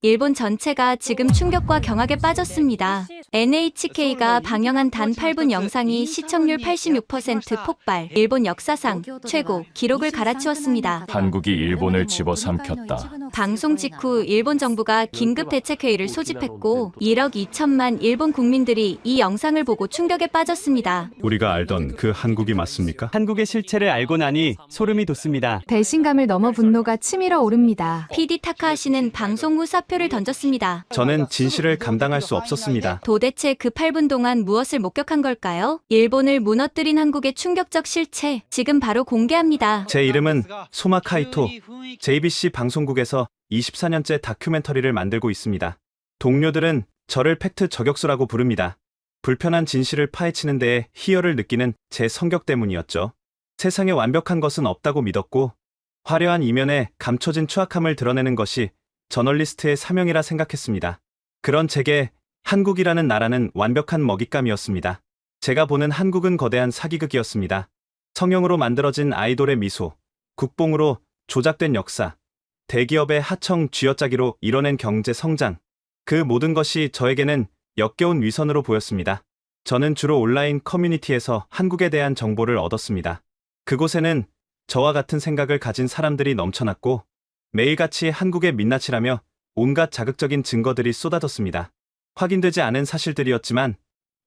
일본 전체가 지금 충격과 경악에 빠졌습니다. NHK가 방영한 단 8분 영상이 시청률 86% 폭발, 일본 역사상 최고 기록을 갈아치웠습니다. 한국이 일본을 집어삼켰다. 방송 직후 일본 정부가 긴급 대책회의를 소집했고 1억 2천만 일본 국민들이 이 영상을 보고 충격에 빠졌습니다. 우리가 알던 그 한국이 맞습니까? 한국의 실체를 알고 나니 소름이 돋습니다. 배신감을 넘어 분노가 치밀어 오릅니다. PD 타카하시는 방송 후 사표를 던졌습니다. 저는 진실을 감당할 수 없었습니다. 도대체 그 8분 동안 무엇을 목격한 걸까요? 일본을 무너뜨린 한국의 충격적 실체, 지금 바로 공개합니다. 제 이름은 소마 카이토. JBC 방송국에서 24년째 다큐멘터리를 만들고 있습니다. 동료들은 저를 팩트 저격수라고 부릅니다. 불편한 진실을 파헤치는 데에 희열을 느끼는 제 성격 때문이었죠. 세상에 완벽한 것은 없다고 믿었고 화려한 이면에 감춰진 추악함을 드러내는 것이 저널리스트의 사명이라 생각했습니다. 그런 제게 한국이라는 나라는 완벽한 먹잇감이었습니다. 제가 보는 한국은 거대한 사기극이었습니다. 성형으로 만들어진 아이돌의 미소, 국뽕으로 조작된 역사, 대기업의 하청 쥐어짜기로 이뤄낸 경제 성장, 그 모든 것이 저에게는 역겨운 위선으로 보였습니다. 저는 주로 온라인 커뮤니티에서 한국에 대한 정보를 얻었습니다. 그곳에는 저와 같은 생각을 가진 사람들이 넘쳐났고 매일같이 한국의 민낯이라며 온갖 자극적인 증거들이 쏟아졌습니다. 확인되지 않은 사실들이었지만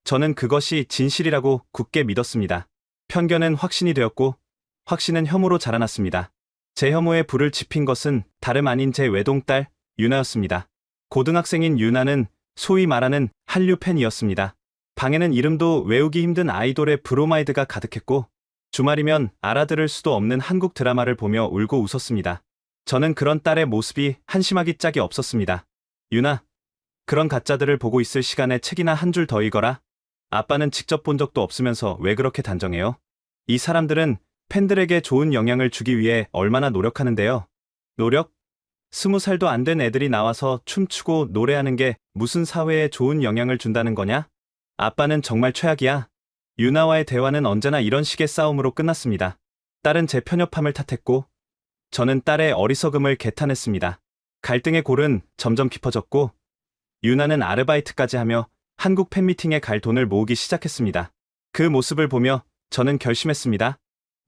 저는 그것이 진실이라고 굳게 믿었습니다. 편견은 확신이 되었고 확신은 혐오로 자라났습니다. 제 혐오에 불을 지핀 것은 다름 아닌 제 외동딸 유나였습니다. 고등학생인 유나는 소위 말하는 한류 팬이었습니다. 방에는 이름도 외우기 힘든 아이돌의 브로마이드가 가득했고 주말이면 알아들을 수도 없는 한국 드라마를 보며 울고 웃었습니다. 저는 그런 딸의 모습이 한심하기 짝이 없었습니다. 유나, 그런 가짜들을 보고 있을 시간에 책이나 한 줄 더 읽어라. 아빠는 직접 본 적도 없으면서 왜 그렇게 단정해요? 이 사람들은 팬들에게 좋은 영향을 주기 위해 얼마나 노력하는데요. 노력? 20살도 안 된 애들이 나와서 춤추고 노래하는 게 무슨 사회에 좋은 영향을 준다는 거냐? 아빠는 정말 최악이야. 유나와의 대화는 언제나 이런 식의 싸움으로 끝났습니다. 딸은 제 편협함을 탓했고 저는 딸의 어리석음을 개탄했습니다. 갈등의 골은 점점 깊어졌고 유나는 아르바이트까지 하며 한국 팬미팅에 갈 돈을 모으기 시작했습니다. 그 모습을 보며 저는 결심했습니다.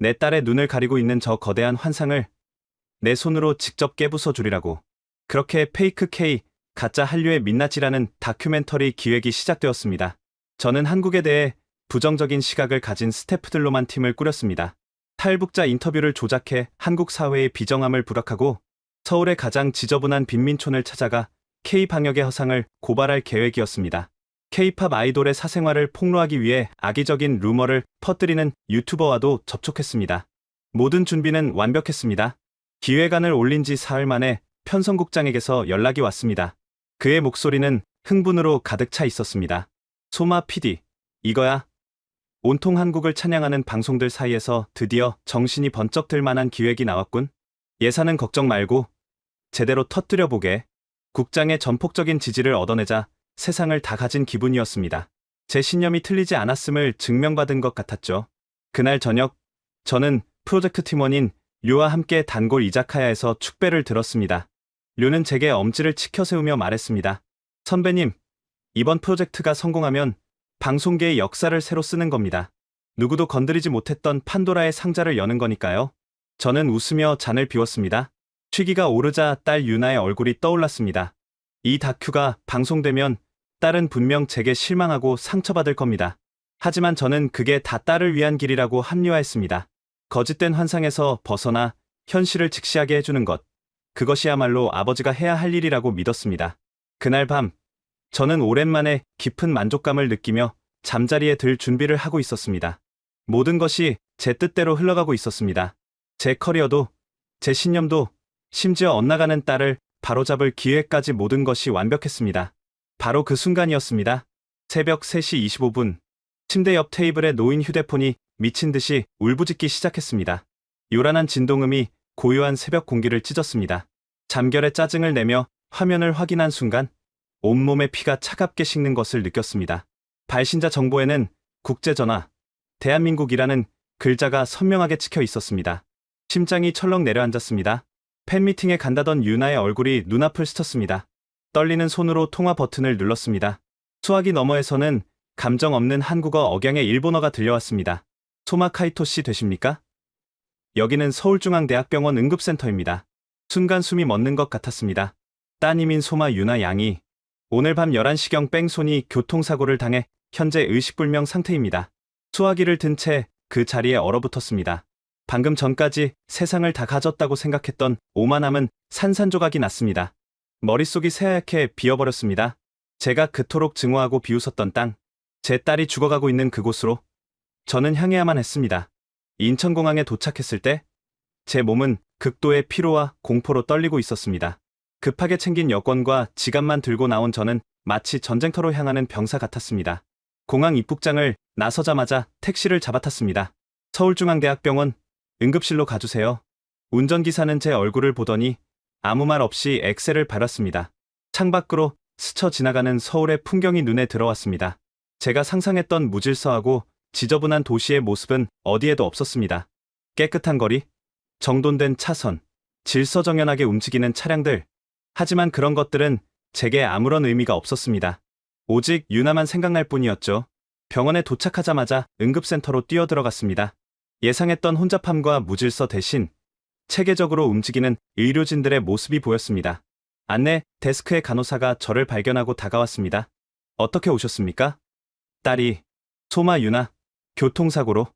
내 딸의 눈을 가리고 있는 저 거대한 환상을 내 손으로 직접 깨부숴 주리라고. 그렇게 페이크 K, 가짜 한류의 민낯이라는 다큐멘터리 기획이 시작되었습니다. 저는 한국에 대해 부정적인 시각을 가진 스태프들로만 팀을 꾸렸습니다. 탈북자 인터뷰를 조작해 한국 사회의 비정함을 부각하고 서울의 가장 지저분한 빈민촌을 찾아가 K-방역의 허상을 고발할 계획이었습니다. K-팝 아이돌의 사생활을 폭로하기 위해 악의적인 루머를 퍼뜨리는 유튜버와도 접촉했습니다. 모든 준비는 완벽했습니다. 기획안을 올린 지 사흘 만에 편성국장에게서 연락이 왔습니다. 그의 목소리는 흥분으로 가득 차 있었습니다. 소마 PD, 이거야. 온통 한국을 찬양하는 방송들 사이에서 드디어 정신이 번쩍 들 만한 기획이 나왔군. 예산은 걱정 말고 제대로 터뜨려보게. 국장의 전폭적인 지지를 얻어내자 세상을 다 가진 기분이었습니다. 제 신념이 틀리지 않았음을 증명받은 것 같았죠. 그날 저녁 저는 프로젝트 팀원인 류와 함께 단골 이자카야에서 축배를 들었습니다. 류는 제게 엄지를 치켜 세우며 말했습니다. 선배님, 이번 프로젝트가 성공하면 방송계의 역사를 새로 쓰는 겁니다. 누구도 건드리지 못했던 판도라의 상자를 여는 거니까요. 저는 웃으며 잔을 비웠습니다. 취기가 오르자 딸 유나의 얼굴이 떠올랐습니다. 이 다큐가 방송되면 딸은 분명 제게 실망하고 상처받을 겁니다. 하지만 저는 그게 다 딸을 위한 길이라고 합리화했습니다. 거짓된 환상에서 벗어나 현실을 직시하게 해주는 것, 그것이야말로 아버지가 해야 할 일이라고 믿었습니다. 그날 밤, 저는 오랜만에 깊은 만족감을 느끼며 잠자리에 들 준비를 하고 있었습니다. 모든 것이 제 뜻대로 흘러가고 있었습니다. 제 커리어도, 제 신념도, 심지어 엇나가는 딸을 바로잡을 기회까지 모든 것이 완벽했습니다. 바로 그 순간이었습니다. 새벽 3시 25분, 침대 옆 테이블에 놓인 휴대폰이 미친 듯이 울부짖기 시작했습니다. 요란한 진동음이 고요한 새벽 공기를 찢었습니다. 잠결에 짜증을 내며 화면을 확인한 순간 온몸의 피가 차갑게 식는 것을 느꼈습니다. 발신자 정보에는 국제전화, 대한민국이라는 글자가 선명하게 찍혀 있었습니다. 심장이 철렁 내려앉았습니다. 팬미팅에 간다던 유나의 얼굴이 눈앞을 스쳤습니다. 떨리는 손으로 통화 버튼을 눌렀습니다. 수화기 너머에서는 감정 없는 한국어 억양의 일본어가 들려왔습니다. 소마 카이토 씨 되십니까? 여기는 서울중앙대학병원 응급센터입니다. 순간 숨이 멎는 것 같았습니다. 따님인 소마 유나 양이 오늘 밤 11시경 뺑소니 교통사고를 당해 현재 의식불명 상태입니다. 수화기를 든 채 그 자리에 얼어붙었습니다. 방금 전까지 세상을 다 가졌다고 생각했던 오만함은 산산조각이 났습니다. 머릿속이 새하얗게 비어버렸습니다. 제가 그토록 증오하고 비웃었던 땅, 제 딸이 죽어가고 있는 그곳으로 저는 향해야만 했습니다. 인천공항에 도착했을 때 제 몸은 극도의 피로와 공포로 떨리고 있었습니다. 급하게 챙긴 여권과 지갑만 들고 나온 저는 마치 전쟁터로 향하는 병사 같았습니다. 공항 입국장을 나서자마자 택시를 잡아탔습니다. 서울중앙대학병원 응급실로 가주세요. 운전기사는 제 얼굴을 보더니 아무 말 없이 엑셀을 밟았습니다. 창밖으로 스쳐 지나가는 서울의 풍경이 눈에 들어왔습니다. 제가 상상했던 무질서하고 지저분한 도시의 모습은 어디에도 없었습니다. 깨끗한 거리, 정돈된 차선, 질서정연하게 움직이는 차량들. 하지만 그런 것들은 제게 아무런 의미가 없었습니다. 오직 유나만 생각날 뿐이었죠. 병원에 도착하자마자 응급센터로 뛰어들어갔습니다. 예상했던 혼잡함과 무질서 대신 체계적으로 움직이는 의료진들의 모습이 보였습니다. 안내 데스크의 간호사가 저를 발견하고 다가왔습니다. 어떻게 오셨습니까? 딸이 소마 유나 교통사고로.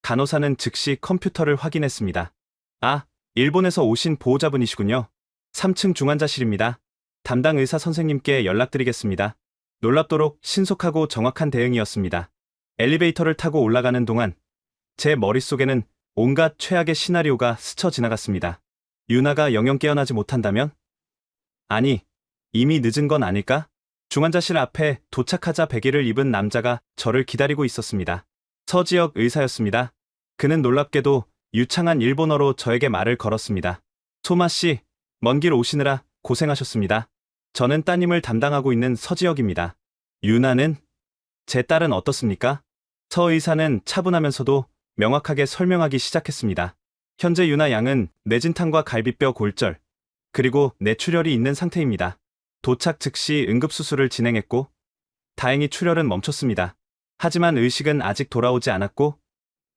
간호사는 즉시 컴퓨터를 확인했습니다. 아, 일본에서 오신 보호자분이시군요. 3층 중환자실입니다. 담당 의사 선생님께 연락드리겠습니다. 놀랍도록 신속하고 정확한 대응이었습니다. 엘리베이터를 타고 올라가는 동안 제 머릿속에는 온갖 최악의 시나리오가 스쳐 지나갔습니다. 유나가 영영 깨어나지 못한다면? 아니, 이미 늦은 건 아닐까? 중환자실 앞에 도착하자 배기를 입은 남자가 저를 기다리고 있었습니다. 서지혁 의사였습니다. 그는 놀랍게도 유창한 일본어로 저에게 말을 걸었습니다. 소마 씨, 먼 길 오시느라 고생하셨습니다. 저는 따님을 담당하고 있는 서지혁입니다. 유나는? 제 딸은 어떻습니까? 서 의사는 차분하면서도 명확하게 설명하기 시작했습니다. 현재 유나 양은 뇌진탕과 갈비뼈 골절, 그리고 뇌출혈이 있는 상태입니다. 도착 즉시 응급수술을 진행했고, 다행히 출혈은 멈췄습니다. 하지만 의식은 아직 돌아오지 않았고,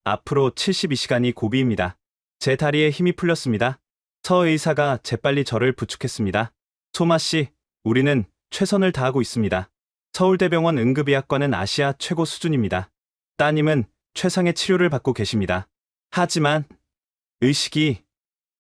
앞으로 72시간이 고비입니다. 제 다리에 힘이 풀렸습니다. 서 의사가 재빨리 저를 부축했습니다. 소마 씨, 우리는 최선을 다하고 있습니다. 서울대병원 응급의학과는 아시아 최고 수준입니다. 따님은 최상의 치료를 받고 계십니다. 하지만 의식이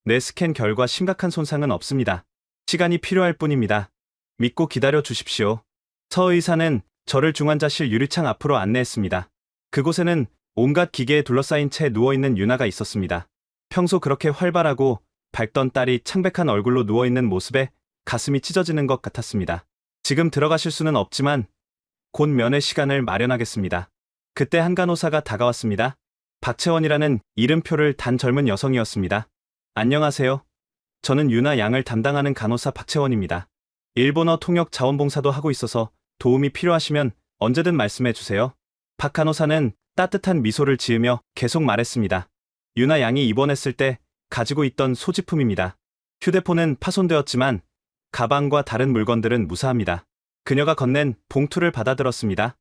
뇌 스캔 결과 심각한 손상은 없습니다. 시간이 필요할 뿐입니다. 믿고 기다려 주십시오. 서 의사는 저를 중환자실 유리창 앞으로 안내했습니다. 그곳에는 온갖 기계에 둘러싸인 채 누워있는 유나가 있었습니다. 평소 그렇게 활발하고 밝던 딸이 창백한 얼굴로 누워있는 모습에 가슴이 찢어지는 것 같았습니다. 지금 들어가실 수는 없지만 곧 면회 시간을 마련하겠습니다. 그때 한 간호사가 다가왔습니다. 박채원이라는 이름표를 단 젊은 여성이었습니다. 안녕하세요. 저는 유나 양을 담당하는 간호사 박채원입니다. 일본어 통역 자원봉사도 하고 있어서 도움이 필요하시면 언제든 말씀해 주세요. 박 간호사는 따뜻한 미소를 지으며 계속 말했습니다. 유나 양이 입원했을 때 가지고 있던 소지품입니다. 휴대폰은 파손되었지만 가방과 다른 물건들은 무사합니다. 그녀가 건넨 봉투를 받아들었습니다.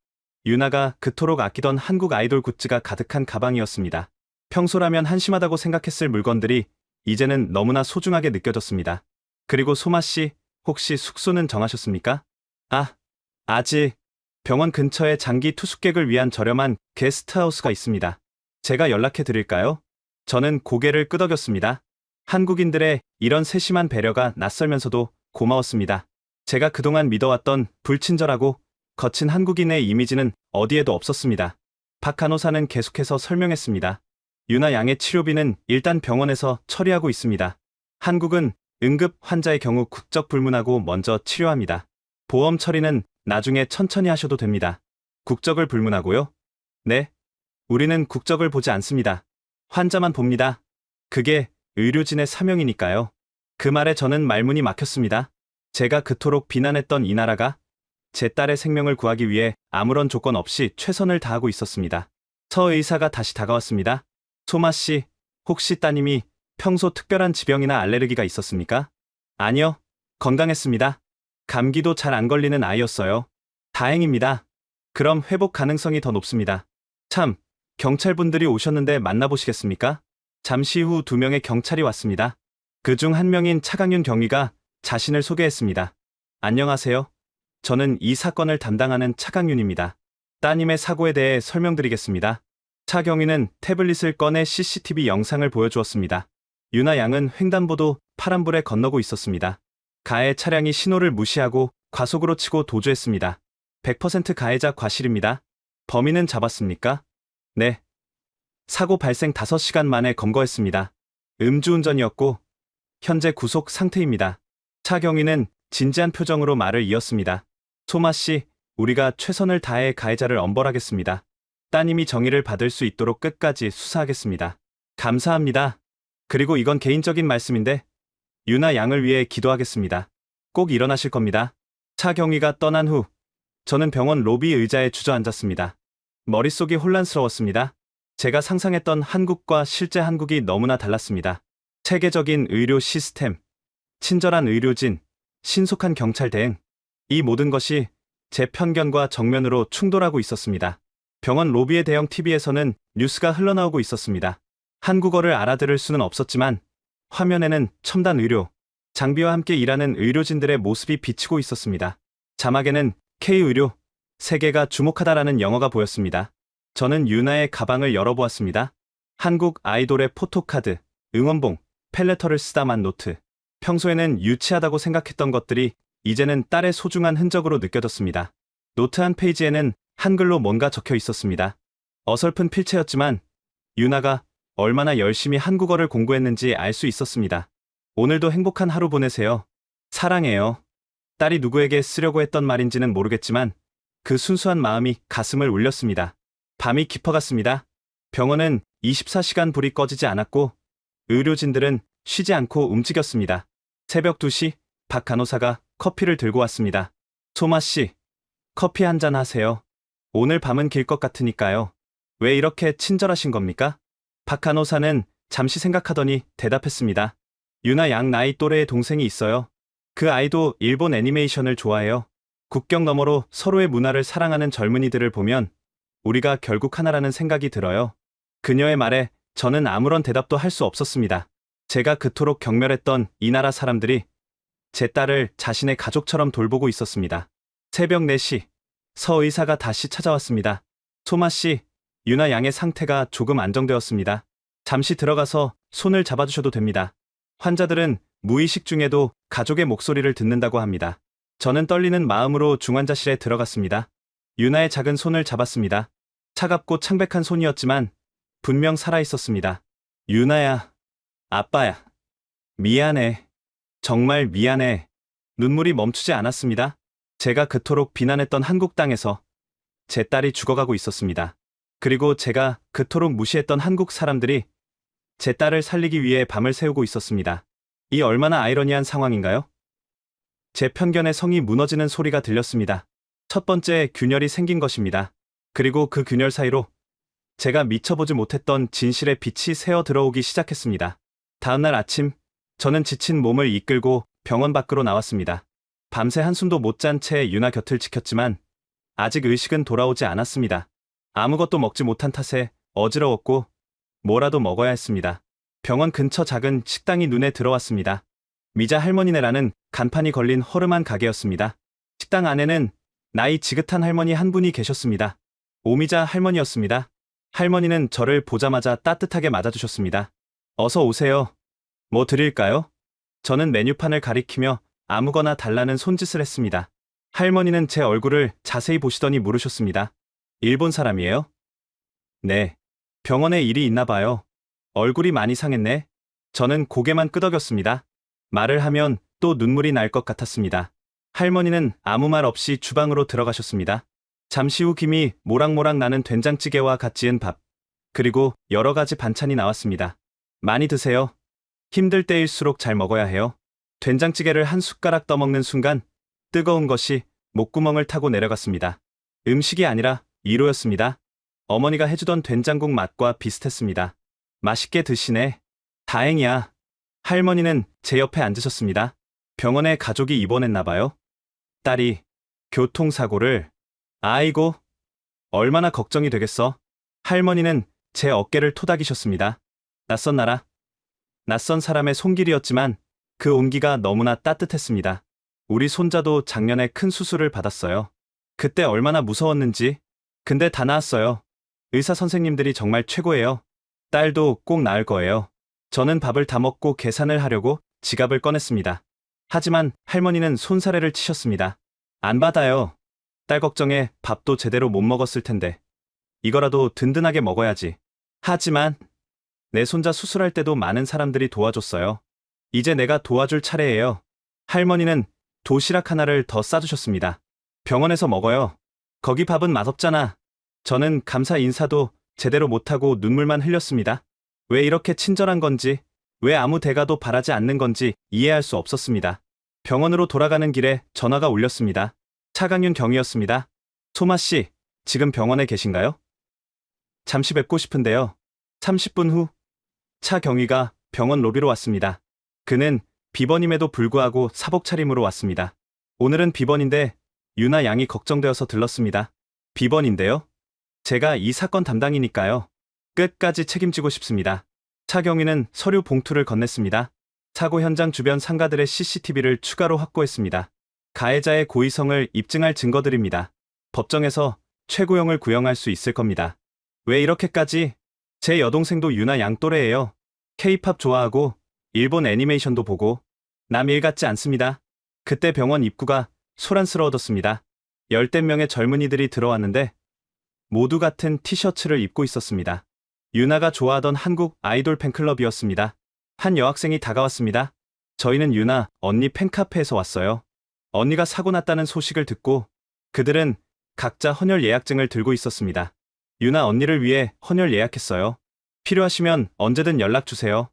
유나가 그토록 아끼던 한국 아이돌 굿즈가 가득한 가방이었습니다. 평소라면 한심하다고 생각했을 물건들이 이제는 너무나 소중하게 느껴졌습니다. 그리고 소마 씨, 혹시 숙소는 정하셨습니까? 아직. 병원 근처에 장기 투숙객을 위한 저렴한 게스트하우스가 있습니다. 제가 연락해 드릴까요? 저는 고개를 끄덕였습니다. 한국인들의 이런 세심한 배려가 낯설면서도 고마웠습니다. 제가 그동안 믿어왔던 불친절하고 거친 한국인의 이미지는 어디에도 없었습니다. 박 간호사는 계속해서 설명했습니다. 유나 양의 치료비는 일단 병원에서 처리하고 있습니다. 한국은 응급 환자의 경우 국적 불문하고 먼저 치료합니다. 보험 처리는 나중에 천천히 하셔도 됩니다. 국적을 불문하고요? 네. 우리는 국적을 보지 않습니다. 환자만 봅니다. 그게 의료진의 사명이니까요. 그 말에 저는 말문이 막혔습니다. 제가 그토록 비난했던 이 나라가 제 딸의 생명을 구하기 위해 아무런 조건 없이 최선을 다하고 있었습니다. 서 의사가 다시 다가왔습니다. 소마 씨, 혹시 따님이 평소 특별한 지병이나 알레르기가 있었습니까? 아니요, 건강했습니다. 감기도 잘 안 걸리는 아이였어요. 다행입니다. 그럼 회복 가능성이 더 높습니다. 참, 경찰분들이 오셨는데 만나보시겠습니까? 잠시 후 2명의 경찰이 왔습니다. 그중 한 명인 차강윤 경위가 자신을 소개했습니다. 안녕하세요. 저는 이 사건을 담당하는 차강윤입니다. 따님의 사고에 대해 설명드리겠습니다. 차 경위는 태블릿을 꺼내 CCTV 영상을 보여주었습니다. 유나 양은 횡단보도 파란불에 건너고 있었습니다. 가해 차량이 신호를 무시하고 과속으로 치고 도주했습니다. 100% 가해자 과실입니다. 범인은 잡았습니까? 네. 사고 발생 5시간 만에 검거했습니다. 음주운전이었고 현재 구속 상태입니다. 차 경위는 진지한 표정으로 말을 이었습니다. 소마 씨, 우리가 최선을 다해 가해자를 엄벌하겠습니다. 따님이 정의를 받을 수 있도록 끝까지 수사하겠습니다. 감사합니다. 그리고 이건 개인적인 말씀인데 유나 양을 위해 기도하겠습니다. 꼭 일어나실 겁니다. 차 경위가 떠난 후 저는 병원 로비 의자에 주저앉았습니다. 머릿속이 혼란스러웠습니다. 제가 상상했던 한국과 실제 한국이 너무나 달랐습니다. 체계적인 의료 시스템, 친절한 의료진, 신속한 경찰 대응. 이 모든 것이 제 편견과 정면으로 충돌하고 있었습니다. 병원 로비의 대형 TV에서는 뉴스가 흘러나오고 있었습니다. 한국어를 알아들을 수는 없었지만 화면에는 첨단 의료, 장비와 함께 일하는 의료진들의 모습이 비치고 있었습니다. 자막에는 K의료, 세계가 주목하다라는 영어가 보였습니다. 저는 유나의 가방을 열어보았습니다. 한국 아이돌의 포토카드, 응원봉, 펠레터를 쓰다만 노트. 평소에는 유치하다고 생각했던 것들이 이제는 딸의 소중한 흔적으로 느껴졌습니다. 노트 한 페이지에는 한글로 뭔가 적혀 있었습니다. 어설픈 필체였지만 유나가 얼마나 열심히 한국어를 공부했는지 알 수 있었습니다. 오늘도 행복한 하루 보내세요. 사랑해요. 딸이 누구에게 쓰려고 했던 말인지는 모르겠지만 그 순수한 마음이 가슴을 울렸습니다. 밤이 깊어갔습니다. 병원은 24시간 불이 꺼지지 않았고 의료진들은 쉬지 않고 움직였습니다. 새벽 2시 박 간호사가 커피를 들고 왔습니다. 소마 씨, 커피 한 잔 하세요. 오늘 밤은 길 것 같으니까요. 왜 이렇게 친절하신 겁니까? 박 간호사는 잠시 생각하더니 대답했습니다. 유나 양 나이 또래의 동생이 있어요. 그 아이도 일본 애니메이션을 좋아해요. 국경 너머로 서로의 문화를 사랑하는 젊은이들을 보면 우리가 결국 하나라는 생각이 들어요. 그녀의 말에 저는 아무런 대답도 할 수 없었습니다. 제가 그토록 경멸했던 이 나라 사람들이 제 딸을 자신의 가족처럼 돌보고 있었습니다. 새벽 4시, 서 의사가 다시 찾아왔습니다. 소마 씨, 유나 양의 상태가 조금 안정되었습니다. 잠시 들어가서 손을 잡아주셔도 됩니다. 환자들은 무의식 중에도 가족의 목소리를 듣는다고 합니다. 저는 떨리는 마음으로 중환자실에 들어갔습니다. 유나의 작은 손을 잡았습니다. 차갑고 창백한 손이었지만 분명 살아있었습니다. 유나야, 아빠야. 미안해. 정말 미안해. 눈물이 멈추지 않았습니다. 제가 그토록 비난했던 한국 땅에서 제 딸이 죽어가고 있었습니다. 그리고 제가 그토록 무시했던 한국 사람들이 제 딸을 살리기 위해 밤을 새우고 있었습니다. 이 얼마나 아이러니한 상황인가요? 제 편견의 성이 무너지는 소리가 들렸습니다. 첫 번째 균열이 생긴 것입니다. 그리고 그 균열 사이로 제가 미쳐보지 못했던 진실의 빛이 새어 들어오기 시작했습니다. 다음날 아침, 저는 지친 몸을 이끌고 병원 밖으로 나왔습니다. 밤새 한숨도 못 잔 채 유나 곁을 지켰지만 아직 의식은 돌아오지 않았습니다. 아무것도 먹지 못한 탓에 어지러웠고 뭐라도 먹어야 했습니다. 병원 근처 작은 식당이 눈에 들어왔습니다. 미자 할머니네라는 간판이 걸린 허름한 가게였습니다. 식당 안에는 나이 지긋한 할머니 한 분이 계셨습니다. 오미자 할머니였습니다. 할머니는 저를 보자마자 따뜻하게 맞아주셨습니다. 어서 오세요. 뭐 드릴까요? 저는 메뉴판을 가리키며 아무거나 달라는 손짓을 했습니다. 할머니는 제 얼굴을 자세히 보시더니 물으셨습니다. 일본 사람이에요? 네. 병원에 일이 있나 봐요. 얼굴이 많이 상했네. 저는 고개만 끄덕였습니다. 말을 하면 또 눈물이 날 것 같았습니다. 할머니는 아무 말 없이 주방으로 들어가셨습니다. 잠시 후 김이 모락모락 나는 된장찌개와 갓 지은 밥, 그리고 여러 가지 반찬이 나왔습니다. 많이 드세요. 힘들 때일수록 잘 먹어야 해요. 된장찌개를 한 숟가락 떠먹는 순간 뜨거운 것이 목구멍을 타고 내려갔습니다. 음식이 아니라 위로였습니다. 어머니가 해주던 된장국 맛과 비슷했습니다. 맛있게 드시네. 다행이야. 할머니는 제 옆에 앉으셨습니다. 병원에 가족이 입원했나 봐요. 딸이 교통사고를. 아이고, 얼마나 걱정이 되겠어. 할머니는 제 어깨를 토닥이셨습니다. 낯선 나라, 낯선 사람의 손길이었지만 그 온기가 너무나 따뜻했습니다. 우리 손자도 작년에 큰 수술을 받았어요. 그때 얼마나 무서웠는지. 근데 다 나았어요. 의사 선생님들이 정말 최고예요. 딸도 꼭 나을 거예요. 저는 밥을 다 먹고 계산을 하려고 지갑을 꺼냈습니다. 하지만 할머니는 손사래를 치셨습니다. 안 받아요. 딸 걱정에 밥도 제대로 못 먹었을 텐데. 이거라도 든든하게 먹어야지. 하지만 내 손자 수술할 때도 많은 사람들이 도와줬어요. 이제 내가 도와줄 차례예요. 할머니는 도시락 하나를 더 싸주셨습니다. 병원에서 먹어요. 거기 밥은 맛없잖아. 저는 감사 인사도 제대로 못하고 눈물만 흘렸습니다. 왜 이렇게 친절한 건지, 왜 아무 대가도 바라지 않는 건지 이해할 수 없었습니다. 병원으로 돌아가는 길에 전화가 울렸습니다. 차강윤 경위였습니다. 소마 씨, 지금 병원에 계신가요? 잠시 뵙고 싶은데요. 30분 후, 차경위가 병원 로비로 왔습니다. 그는 비번임에도 불구하고 사복 차림으로 왔습니다. 오늘은 비번인데 유나 양이 걱정되어서 들렀습니다. 비번인데요? 제가 이 사건 담당이니까요. 끝까지 책임지고 싶습니다. 차경위는 서류 봉투를 건넸습니다. 사고 현장 주변 상가들의 CCTV를 추가로 확보했습니다. 가해자의 고의성을 입증할 증거들입니다. 법정에서 최고형을 구형할 수 있을 겁니다. 왜 이렇게까지? 제 여동생도 유나 양 또래예요. K-팝 좋아하고 일본 애니메이션도 보고 남 일 같지 않습니다. 그때 병원 입구가 소란스러워졌습니다. 열댓 명의 젊은이들이 들어왔는데 모두 같은 티셔츠를 입고 있었습니다. 유나가 좋아하던 한국 아이돌 팬클럽이었습니다. 한 여학생이 다가왔습니다. 저희는 유나 언니 팬카페에서 왔어요. 언니가 사고 났다는 소식을 듣고 그들은 각자 헌혈 예약증을 들고 있었습니다. 유나 언니를 위해 헌혈 예약했어요. 필요하시면 언제든 연락 주세요.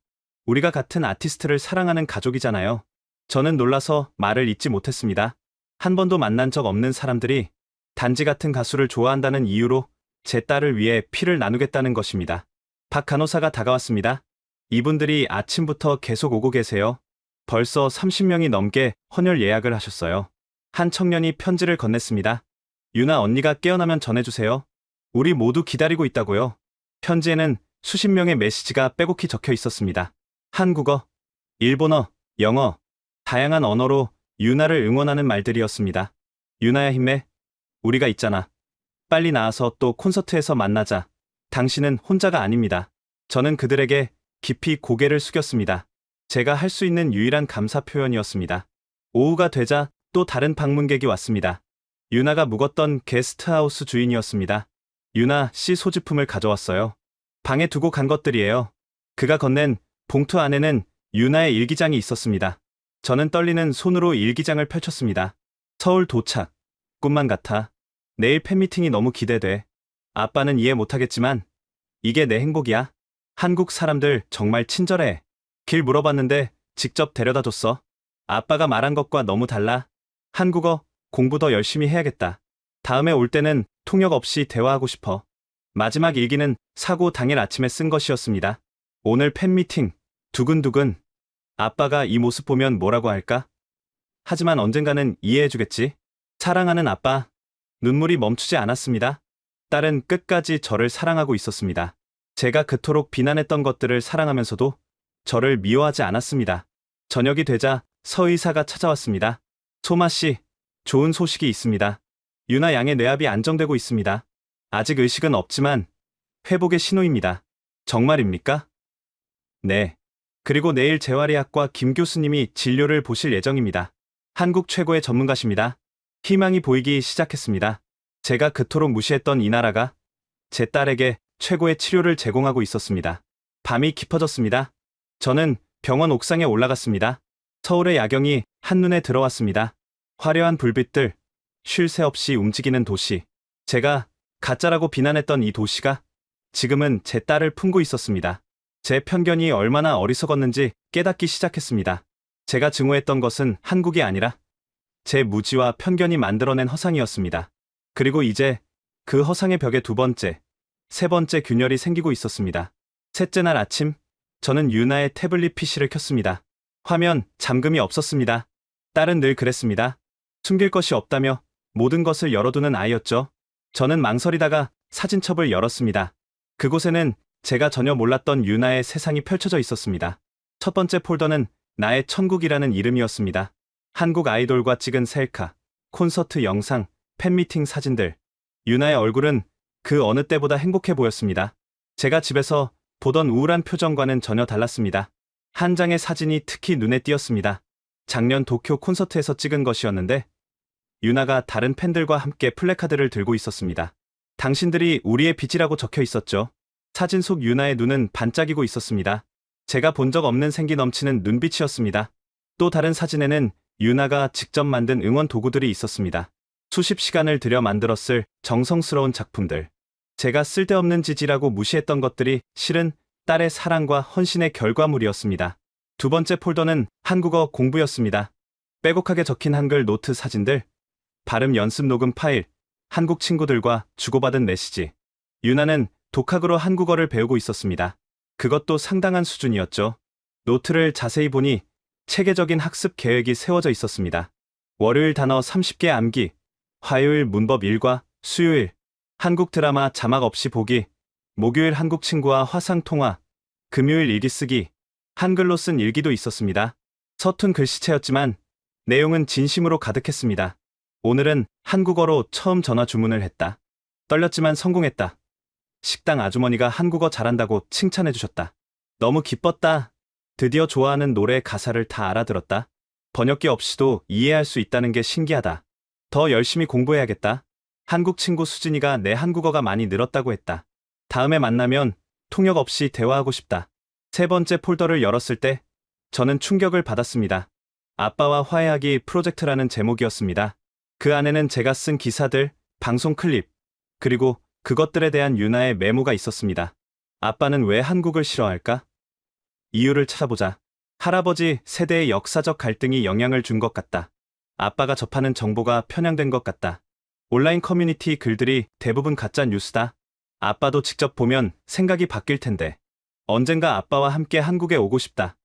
우리가 같은 아티스트를 사랑하는 가족이잖아요. 저는 놀라서 말을 잇지 못했습니다. 한 번도 만난 적 없는 사람들이 단지 같은 가수를 좋아한다는 이유로 제 딸을 위해 피를 나누겠다는 것입니다. 박 간호사가 다가왔습니다. 이분들이 아침부터 계속 오고 계세요. 벌써 30명이 넘게 헌혈 예약을 하셨어요. 한 청년이 편지를 건넸습니다. 유나 언니가 깨어나면 전해주세요. 우리 모두 기다리고 있다고요. 편지에는 수십 명의 메시지가 빼곡히 적혀 있었습니다. 한국어, 일본어, 영어, 다양한 언어로 유나를 응원하는 말들이었습니다. 유나야 힘내. 우리가 있잖아. 빨리 나와서 또 콘서트에서 만나자. 당신은 혼자가 아닙니다. 저는 그들에게 깊이 고개를 숙였습니다. 제가 할 수 있는 유일한 감사 표현이었습니다. 오후가 되자 또 다른 방문객이 왔습니다. 유나가 묵었던 게스트하우스 주인이었습니다. 유나 씨 소지품을 가져왔어요. 방에 두고 간 것들이에요. 그가 건넨 봉투 안에는 유나의 일기장이 있었습니다. 저는 떨리는 손으로 일기장을 펼쳤습니다. 서울 도착. 꿈만 같아. 내일 팬미팅이 너무 기대돼. 아빠는 이해 못하겠지만 이게 내 행복이야. 한국 사람들 정말 친절해. 길 물어봤는데 직접 데려다 줬어. 아빠가 말한 것과 너무 달라. 한국어 공부 더 열심히 해야겠다. 다음에 올 때는 통역 없이 대화하고 싶어. 마지막 일기는 사고 당일 아침에 쓴 것이었습니다. 오늘 팬미팅. 두근두근. 아빠가 이 모습 보면 뭐라고 할까? 하지만 언젠가는 이해해주겠지. 사랑하는 아빠. 눈물이 멈추지 않았습니다. 딸은 끝까지 저를 사랑하고 있었습니다. 제가 그토록 비난했던 것들을 사랑하면서도 저를 미워하지 않았습니다. 저녁이 되자 서의사가 찾아왔습니다. 소마 씨, 좋은 소식이 있습니다. 유나 양의 뇌압이 안정되고 있습니다. 아직 의식은 없지만 회복의 신호입니다. 정말입니까? 네. 그리고 내일 재활의학과 김 교수님이 진료를 보실 예정입니다. 한국 최고의 전문가십니다. 희망이 보이기 시작했습니다. 제가 그토록 무시했던 이 나라가 제 딸에게 최고의 치료를 제공하고 있었습니다. 밤이 깊어졌습니다. 저는 병원 옥상에 올라갔습니다. 서울의 야경이 한눈에 들어왔습니다. 화려한 불빛들, 쉴 새 없이 움직이는 도시. 제가 가짜라고 비난했던 이 도시가 지금은 제 딸을 품고 있었습니다. 제 편견이 얼마나 어리석었는지 깨닫기 시작했습니다. 제가 증오했던 것은 한국이 아니라 제 무지와 편견이 만들어낸 허상이었습니다. 그리고 이제 그 허상의 벽에 두 번째, 세 번째 균열이 생기고 있었습니다. 셋째 날 아침, 저는 유나의 태블릿 PC를 켰습니다. 화면 잠금이 없었습니다. 딸은 늘 그랬습니다. 숨길 것이 없다며 모든 것을 열어두는 아이였죠. 저는 망설이다가 사진첩을 열었습니다. 그곳에는 제가 전혀 몰랐던 유나의 세상이 펼쳐져 있었습니다. 첫 번째 폴더는 나의 천국이라는 이름이었습니다. 한국 아이돌과 찍은 셀카, 콘서트 영상, 팬미팅 사진들. 유나의 얼굴은 그 어느 때보다 행복해 보였습니다. 제가 집에서 보던 우울한 표정과는 전혀 달랐습니다. 한 장의 사진이 특히 눈에 띄었습니다. 작년 도쿄 콘서트에서 찍은 것이었는데 유나가 다른 팬들과 함께 플래카드를 들고 있었습니다. 당신들이 우리의 빛이라고 적혀 있었죠. 사진 속 유나의 눈은 반짝이고 있었습니다. 제가 본 적 없는 생기 넘치는 눈빛이었습니다. 또 다른 사진에는 유나가 직접 만든 응원 도구들이 있었습니다. 수십 시간을 들여 만들었을 정성스러운 작품들. 제가 쓸데없는 지지라고 무시했던 것들이 실은 딸의 사랑과 헌신의 결과물이었습니다. 두 번째 폴더는 한국어 공부였습니다. 빼곡하게 적힌 한글 노트 사진들, 발음 연습 녹음 파일, 한국 친구들과 주고받은 메시지. 유나는 독학으로 한국어를 배우고 있었습니다. 그것도 상당한 수준이었죠. 노트를 자세히 보니 체계적인 학습 계획이 세워져 있었습니다. 월요일 단어 30개 암기, 화요일 문법 일과, 수요일 한국 드라마 자막 없이 보기, 목요일 한국 친구와 화상 통화, 금요일 일기 쓰기, 한글로 쓴 일기도 있었습니다. 서툰 글씨체였지만 내용은 진심으로 가득했습니다. 오늘은 한국어로 처음 전화 주문을 했다. 떨렸지만 성공했다. 식당 아주머니가 한국어 잘한다고 칭찬해 주셨다. 너무 기뻤다. 드디어 좋아하는 노래 가사를 다 알아들었다. 번역기 없이도 이해할 수 있다는 게 신기하다. 더 열심히 공부해야겠다. 한국 친구 수진이가 내 한국어가 많이 늘었다고 했다. 다음에 만나면 통역 없이 대화하고 싶다. 세 번째 폴더를 열었을 때 저는 충격을 받았습니다. 아빠와 화해하기 프로젝트라는 제목이었습니다. 그 안에는 제가 쓴 기사들, 방송 클립, 그리고 그것들에 대한 유나의 메모가 있었습니다. 아빠는 왜 한국을 싫어할까? 이유를 찾아보자. 할아버지 세대의 역사적 갈등이 영향을 준 것 같다. 아빠가 접하는 정보가 편향된 것 같다. 온라인 커뮤니티 글들이 대부분 가짜 뉴스다. 아빠도 직접 보면 생각이 바뀔 텐데. 언젠가 아빠와 함께 한국에 오고 싶다.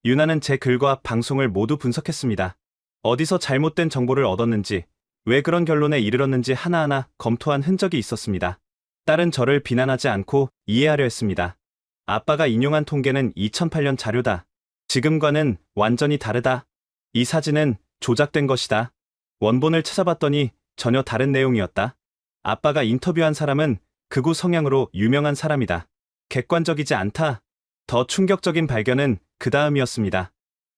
유나는 제 글과 방송을 모두 분석했습니다. 어디서 잘못된 정보를 얻었는지, 왜 그런 결론에 이르렀는지 하나하나 검토한 흔적이 있었습니다. 딸은 저를 비난하지 않고 이해하려 했습니다. 아빠가 인용한 통계는 2008년 자료다. 지금과는 완전히 다르다. 이 사진은 조작된 것이다. 원본을 찾아봤더니 전혀 다른 내용이었다. 아빠가 인터뷰한 사람은 극우 성향으로 유명한 사람이다. 객관적이지 않다. 더 충격적인 발견은 그 다음이었습니다.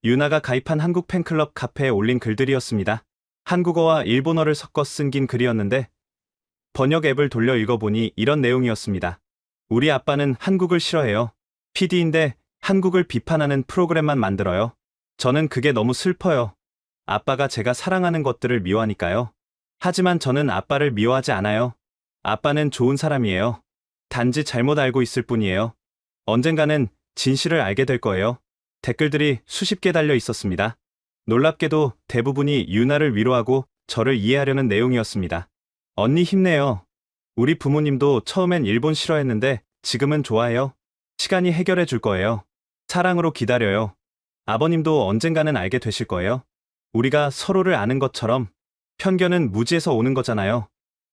유나가 가입한 한국 팬클럽 카페에 올린 글들이었습니다. 한국어와 일본어를 섞어 쓴 긴 글이었는데 번역 앱을 돌려 읽어보니 이런 내용이었습니다. 우리 아빠는 한국을 싫어해요. PD인데 한국을 비판하는 프로그램만 만들어요. 저는 그게 너무 슬퍼요. 아빠가 제가 사랑하는 것들을 미워하니까요. 하지만 저는 아빠를 미워하지 않아요. 아빠는 좋은 사람이에요. 단지 잘못 알고 있을 뿐이에요. 언젠가는 진실을 알게 될 거예요. 댓글들이 수십 개 달려 있었습니다. 놀랍게도 대부분이 유나를 위로하고 저를 이해하려는 내용이었습니다. 언니 힘내요. 우리 부모님도 처음엔 일본 싫어했는데 지금은 좋아해요. 시간이 해결해 줄 거예요. 사랑으로 기다려요. 아버님도 언젠가는 알게 되실 거예요. 우리가 서로를 아는 것처럼 편견은 무지에서 오는 거잖아요.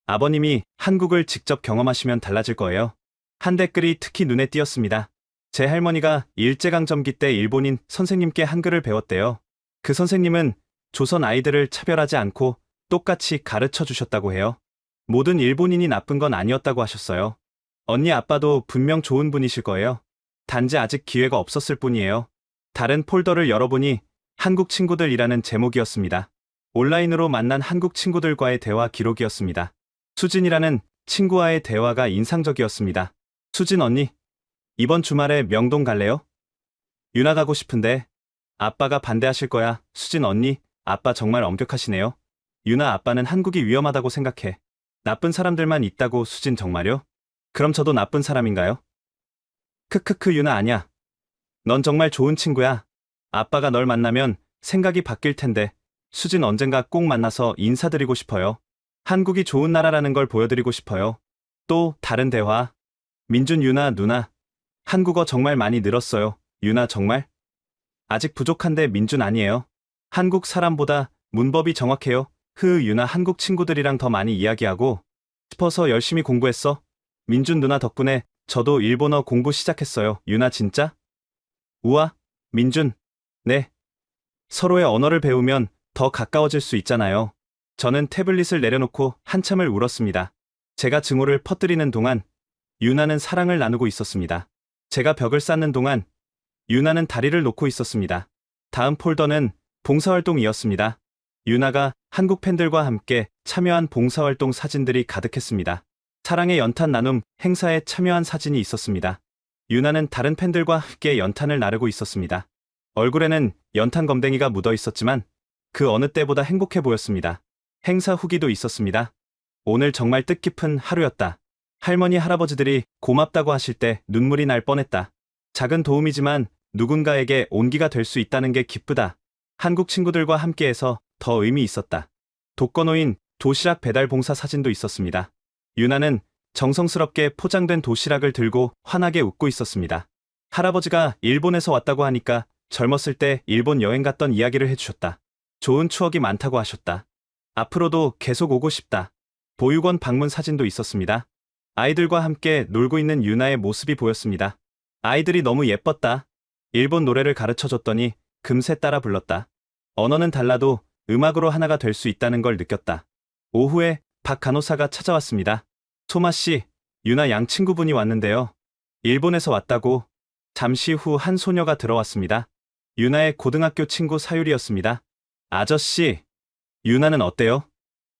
아버님이 한국을 직접 경험하시면 달라질 거예요. 한 댓글이 특히 눈에 띄었습니다. 제 할머니가 일제강점기 때 일본인 선생님께 한글을 배웠대요. 그 선생님은 조선 아이들을 차별하지 않고 똑같이 가르쳐 주셨다고 해요. 모든 일본인이 나쁜 건 아니었다고 하셨어요. 언니 아빠도 분명 좋은 분이실 거예요. 단지 아직 기회가 없었을 뿐이에요. 다른 폴더를 열어보니 한국 친구들이라는 제목이었습니다. 온라인으로 만난 한국 친구들과의 대화 기록이었습니다. 수진이라는 친구와의 대화가 인상적이었습니다. 수진 언니, 이번 주말에 명동 갈래요? 유나 가고 싶은데 아빠가 반대하실 거야. 수진 언니, 아빠 정말 엄격하시네요. 유나 아빠는 한국이 위험하다고 생각해. 나쁜 사람들만 있다고. 수진 정말요? 그럼 저도 나쁜 사람인가요? 크크크 유나 아냐. 넌 정말 좋은 친구야. 아빠가 널 만나면 생각이 바뀔 텐데. 수진 언젠가 꼭 만나서 인사드리고 싶어요. 한국이 좋은 나라라는 걸 보여드리고 싶어요. 또 다른 대화. 민준 유나 누나. 한국어 정말 많이 늘었어요. 유나 정말? 아직 부족한데 민준 아니에요. 한국 사람보다 문법이 정확해요. 유나 한국 친구들이랑 더 많이 이야기하고 싶어서 열심히 공부했어. 민준 누나 덕분에 저도 일본어 공부 시작했어요. 유나 진짜? 우와, 민준. 네. 서로의 언어를 배우면 더 가까워질 수 있잖아요. 저는 태블릿을 내려놓고 한참을 울었습니다. 제가 증오를 퍼뜨리는 동안 유나는 사랑을 나누고 있었습니다. 제가 벽을 쌓는 동안 유나는 다리를 놓고 있었습니다. 다음 폴더는 봉사활동이었습니다. 유나가 한국 팬들과 함께 참여한 봉사활동 사진들이 가득했습니다. 사랑의 연탄 나눔 행사에 참여한 사진이 있었습니다. 유나는 다른 팬들과 함께 연탄을 나르고 있었습니다. 얼굴에는 연탄 검댕이가 묻어 있었지만 그 어느 때보다 행복해 보였습니다. 행사 후기도 있었습니다. 오늘 정말 뜻깊은 하루였다. 할머니 할아버지들이 고맙다고 하실 때 눈물이 날 뻔했다. 작은 도움이지만 누군가에게 온기가 될 수 있다는 게 기쁘다. 한국 친구들과 함께해서 더 의미 있었다. 독거노인 도시락 배달 봉사 사진도 있었습니다. 유나는 정성스럽게 포장된 도시락을 들고 환하게 웃고 있었습니다. 할아버지가 일본에서 왔다고 하니까 젊었을 때 일본 여행 갔던 이야기를 해주셨다. 좋은 추억이 많다고 하셨다. 앞으로도 계속 오고 싶다. 보육원 방문 사진도 있었습니다. 아이들과 함께 놀고 있는 유나의 모습이 보였습니다. 아이들이 너무 예뻤다. 일본 노래를 가르쳐줬더니 금세 따라 불렀다. 언어는 달라도 음악으로 하나가 될 수 있다는 걸 느꼈다. 오후에 박 간호사가 찾아왔습니다. 소마 씨, 유나 양 친구분이 왔는데요. 일본에서 왔다고. 잠시 후 한 소녀가 들어왔습니다. 유나의 고등학교 친구 사유리였습니다. 아저씨, 유나는 어때요?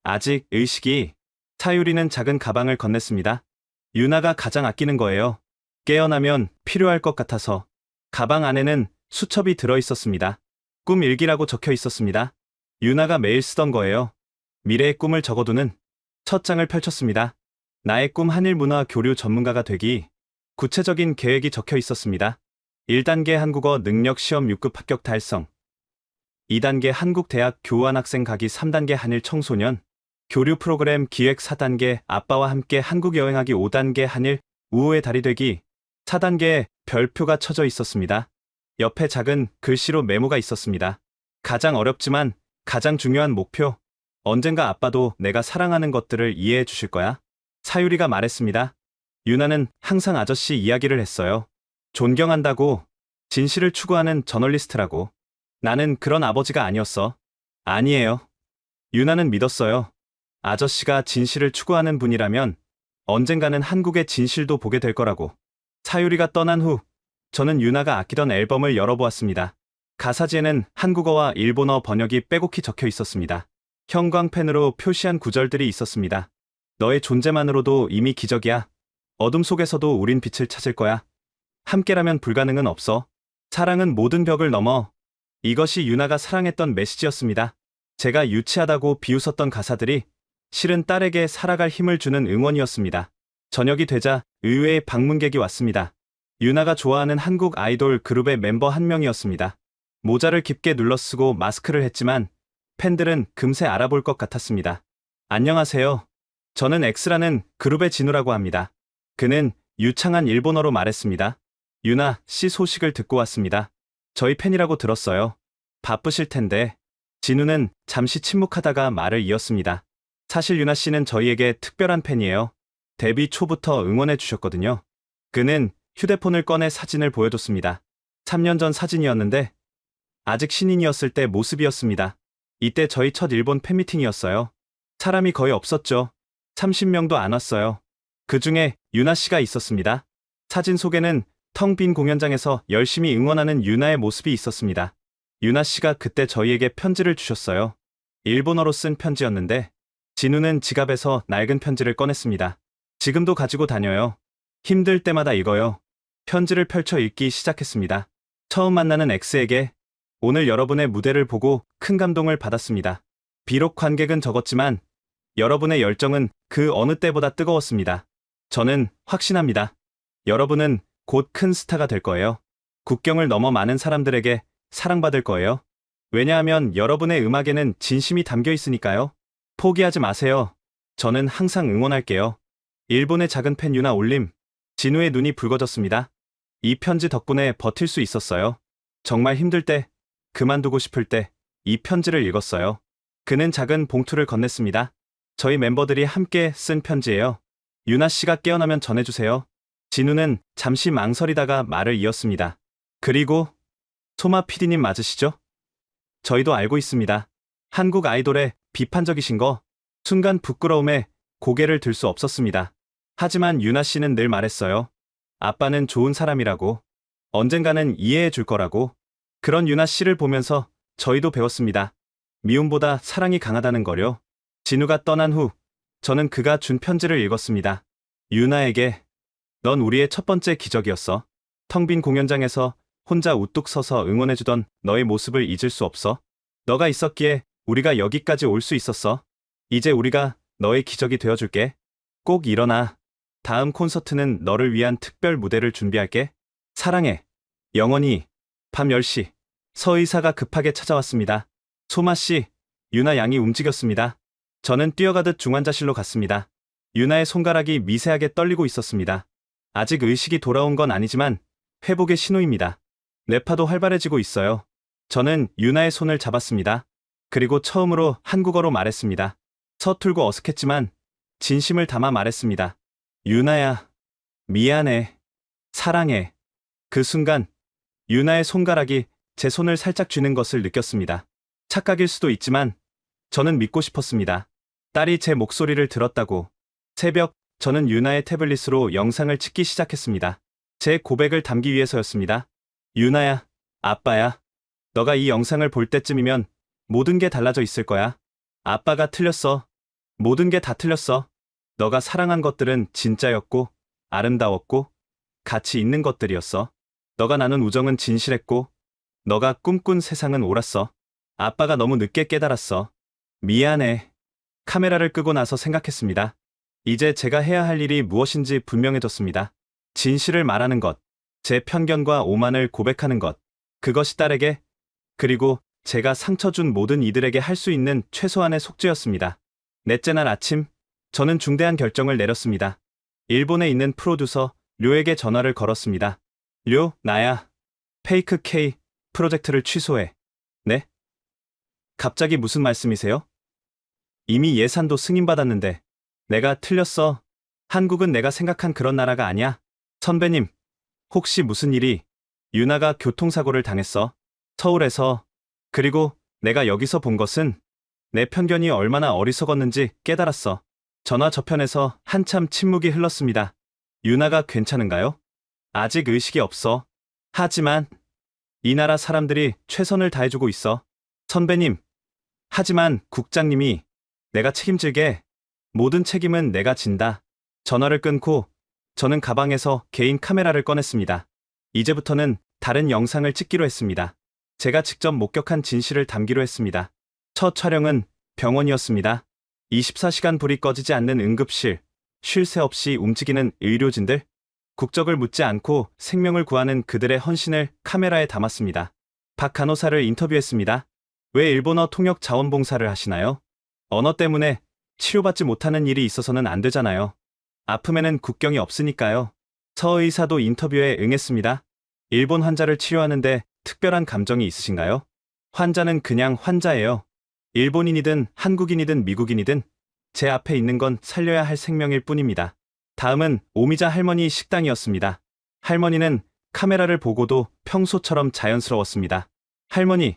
아직 의식이. 사유리는 작은 가방을 건넸습니다. 유나가 가장 아끼는 거예요. 깨어나면 필요할 것 같아서. 가방 안에는 수첩이 들어있었습니다. 꿈 일기라고 적혀 있었습니다. 유나가 매일 쓰던 거예요. 미래의 꿈을 적어두는. 첫 장을 펼쳤습니다. 나의 꿈 한일문화 교류 전문가가 되기. 구체적인 계획이 적혀 있었습니다. 1단계 한국어 능력 시험 6급 합격 달성. 2단계 한국 대학 교환학생 가기. 3단계 한일 청소년 교류 프로그램 기획. 4단계 아빠와 함께 한국 여행하기. 5단계 한일 우호의 달이 되기. 4단계에 별표가 쳐져 있었습니다. 옆에 작은 글씨로 메모가 있었습니다. 가장 어렵지만 가장 중요한 목표. 언젠가 아빠도 내가 사랑하는 것들을 이해해 주실 거야. 사유리가 말했습니다. 유나는 항상 아저씨 이야기를 했어요. 존경한다고. 진실을 추구하는 저널리스트라고. 나는 그런 아버지가 아니었어. 아니에요. 유나는 믿었어요. 아저씨가 진실을 추구하는 분이라면 언젠가는 한국의 진실도 보게 될 거라고. 사유리가 떠난 후 저는 유나가 아끼던 앨범을 열어보았습니다. 가사지에는 한국어와 일본어 번역이 빼곡히 적혀 있었습니다. 형광펜으로 표시한 구절들이 있었습니다. 너의 존재만으로도 이미 기적이야. 어둠 속에서도 우린 빛을 찾을 거야. 함께라면 불가능은 없어. 사랑은 모든 벽을 넘어. 이것이 유나가 사랑했던 메시지였습니다. 제가 유치하다고 비웃었던 가사들이 실은 딸에게 살아갈 힘을 주는 응원이었습니다. 저녁이 되자 의외의 방문객이 왔습니다. 유나가 좋아하는 한국 아이돌 그룹의 멤버 한 명이었습니다. 모자를 깊게 눌러쓰고 마스크를 했지만 팬들은 금세 알아볼 것 같았습니다. 안녕하세요. 저는 X라는 그룹의 진우라고 합니다. 그는 유창한 일본어로 말했습니다. 유나 씨 소식을 듣고 왔습니다. 저희 팬이라고 들었어요. 바쁘실 텐데. 진우는 잠시 침묵하다가 말을 이었습니다. 사실 유나 씨는 저희에게 특별한 팬이에요. 데뷔 초부터 응원해 주셨거든요. 그는 휴대폰을 꺼내 사진을 보여줬습니다. 3년 전 사진이었는데 아직 신인이었을 때 모습이었습니다. 이때 저희 첫 일본 팬미팅이었어요. 사람이 거의 없었죠. 30명도 안 왔어요. 그 중에 유나 씨가 있었습니다. 사진 속에는 텅 빈 공연장에서 열심히 응원하는 유나의 모습이 있었습니다. 유나 씨가 그때 저희에게 편지를 주셨어요. 일본어로 쓴 편지였는데 진우는 지갑에서 낡은 편지를 꺼냈습니다. 지금도 가지고 다녀요. 힘들 때마다 읽어요. 편지를 펼쳐 읽기 시작했습니다. 처음 만나는 X에게 오늘 여러분의 무대를 보고 큰 감동을 받았습니다. 비록 관객은 적었지만 여러분의 열정은 그 어느 때보다 뜨거웠습니다. 저는 확신합니다. 여러분은 곧 큰 스타가 될 거예요. 국경을 넘어 많은 사람들에게 사랑받을 거예요. 왜냐하면 여러분의 음악에는 진심이 담겨 있으니까요. 포기하지 마세요. 저는 항상 응원할게요. 일본의 작은 팬 유나 올림. 진우의 눈이 붉어졌습니다. 이 편지 덕분에 버틸 수 있었어요. 정말 힘들 때, 그만두고 싶을 때 이 편지를 읽었어요. 그는 작은 봉투를 건넸습니다. 저희 멤버들이 함께 쓴 편지예요. 유나 씨가 깨어나면 전해주세요. 진우는 잠시 망설이다가 말을 이었습니다. 그리고 소마 PD님 맞으시죠? 저희도 알고 있습니다. 한국 아이돌에 비판적이신 거. 순간 부끄러움에 고개를 들 수 없었습니다. 하지만 유나 씨는 늘 말했어요. 아빠는 좋은 사람이라고. 언젠가는 이해해 줄 거라고. 그런 유나 씨를 보면서 저희도 배웠습니다. 미움보다 사랑이 강하다는 거요. 진우가 떠난 후 저는 그가 준 편지를 읽었습니다. 유나에게 넌 우리의 첫 번째 기적이었어. 텅 빈 공연장에서 혼자 우뚝 서서 응원해주던 너의 모습을 잊을 수 없어. 너가 있었기에 우리가 여기까지 올 수 있었어. 이제 우리가 너의 기적이 되어줄게. 꼭 일어나. 다음 콘서트는 너를 위한 특별 무대를 준비할게. 사랑해. 영원히. 밤 10시. 서 의사가 급하게 찾아왔습니다. 소마 씨, 유나 양이 움직였습니다. 저는 뛰어가듯 중환자실로 갔습니다. 유나의 손가락이 미세하게 떨리고 있었습니다. 아직 의식이 돌아온 건 아니지만 회복의 신호입니다. 뇌파도 활발해지고 있어요. 저는 유나의 손을 잡았습니다. 그리고 처음으로 한국어로 말했습니다. 서툴고 어색했지만 진심을 담아 말했습니다. 유나야, 미안해. 사랑해. 그 순간 유나의 손가락이 제 손을 살짝 쥐는 것을 느꼈습니다. 착각일 수도 있지만 저는 믿고 싶었습니다. 딸이 제 목소리를 들었다고. 새벽, 저는 유나의 태블릿으로 영상을 찍기 시작했습니다. 제 고백을 담기 위해서였습니다. 유나야, 아빠야. 너가 이 영상을 볼 때쯤이면 모든 게 달라져 있을 거야. 아빠가 틀렸어. 모든 게 다 틀렸어. 너가 사랑한 것들은 진짜였고, 아름다웠고, 가치 있는 것들이었어. 너가 나눈 우정은 진실했고, 너가 꿈꾼 세상은 옳았어. 아빠가 너무 늦게 깨달았어. 미안해. 카메라를 끄고 나서 생각했습니다. 이제 제가 해야 할 일이 무엇인지 분명해졌습니다. 진실을 말하는 것, 제 편견과 오만을 고백하는 것, 그것이 딸에게, 그리고 제가 상처 준 모든 이들에게 할 수 있는 최소한의 속죄였습니다. 넷째 날 아침, 저는 중대한 결정을 내렸습니다. 일본에 있는 프로듀서 료에게 전화를 걸었습니다. 료, 나야. 페이크 K 프로젝트를 취소해. 네? 갑자기 무슨 말씀이세요? 이미 예산도 승인받았는데. 내가 틀렸어. 한국은 내가 생각한 그런 나라가 아니야. 선배님, 혹시 무슨 일이? 유나가 교통사고를 당했어. 서울에서. 그리고 내가 여기서 본 것은 내 편견이 얼마나 어리석었는지 깨달았어. 전화 저편에서 한참 침묵이 흘렀습니다. 유나가 괜찮은가요? 아직 의식이 없어. 하지만 이 나라 사람들이 최선을 다해주고 있어. 선배님. 하지만 국장님이 내가 책임질게. 모든 책임은 내가 진다. 전화를 끊고 저는 가방에서 개인 카메라를 꺼냈습니다. 이제부터는 다른 영상을 찍기로 했습니다. 제가 직접 목격한 진실을 담기로 했습니다. 첫 촬영은 병원이었습니다. 24시간 불이 꺼지지 않는 응급실, 쉴 새 없이 움직이는 의료진들, 국적을 묻지 않고 생명을 구하는 그들의 헌신을 카메라에 담았습니다. 박 간호사를 인터뷰했습니다. 왜 일본어 통역 자원봉사를 하시나요? 언어 때문에 치료받지 못하는 일이 있어서는 안 되잖아요. 아픔에는 국경이 없으니까요. 서 의사도 인터뷰에 응했습니다. 일본 환자를 치료하는데 특별한 감정이 있으신가요? 환자는 그냥 환자예요. 일본인이든 한국인이든 미국인이든 제 앞에 있는 건 살려야 할 생명일 뿐입니다. 다음은 오미자 할머니 식당이었습니다. 할머니는 카메라를 보고도 평소처럼 자연스러웠습니다. 할머니,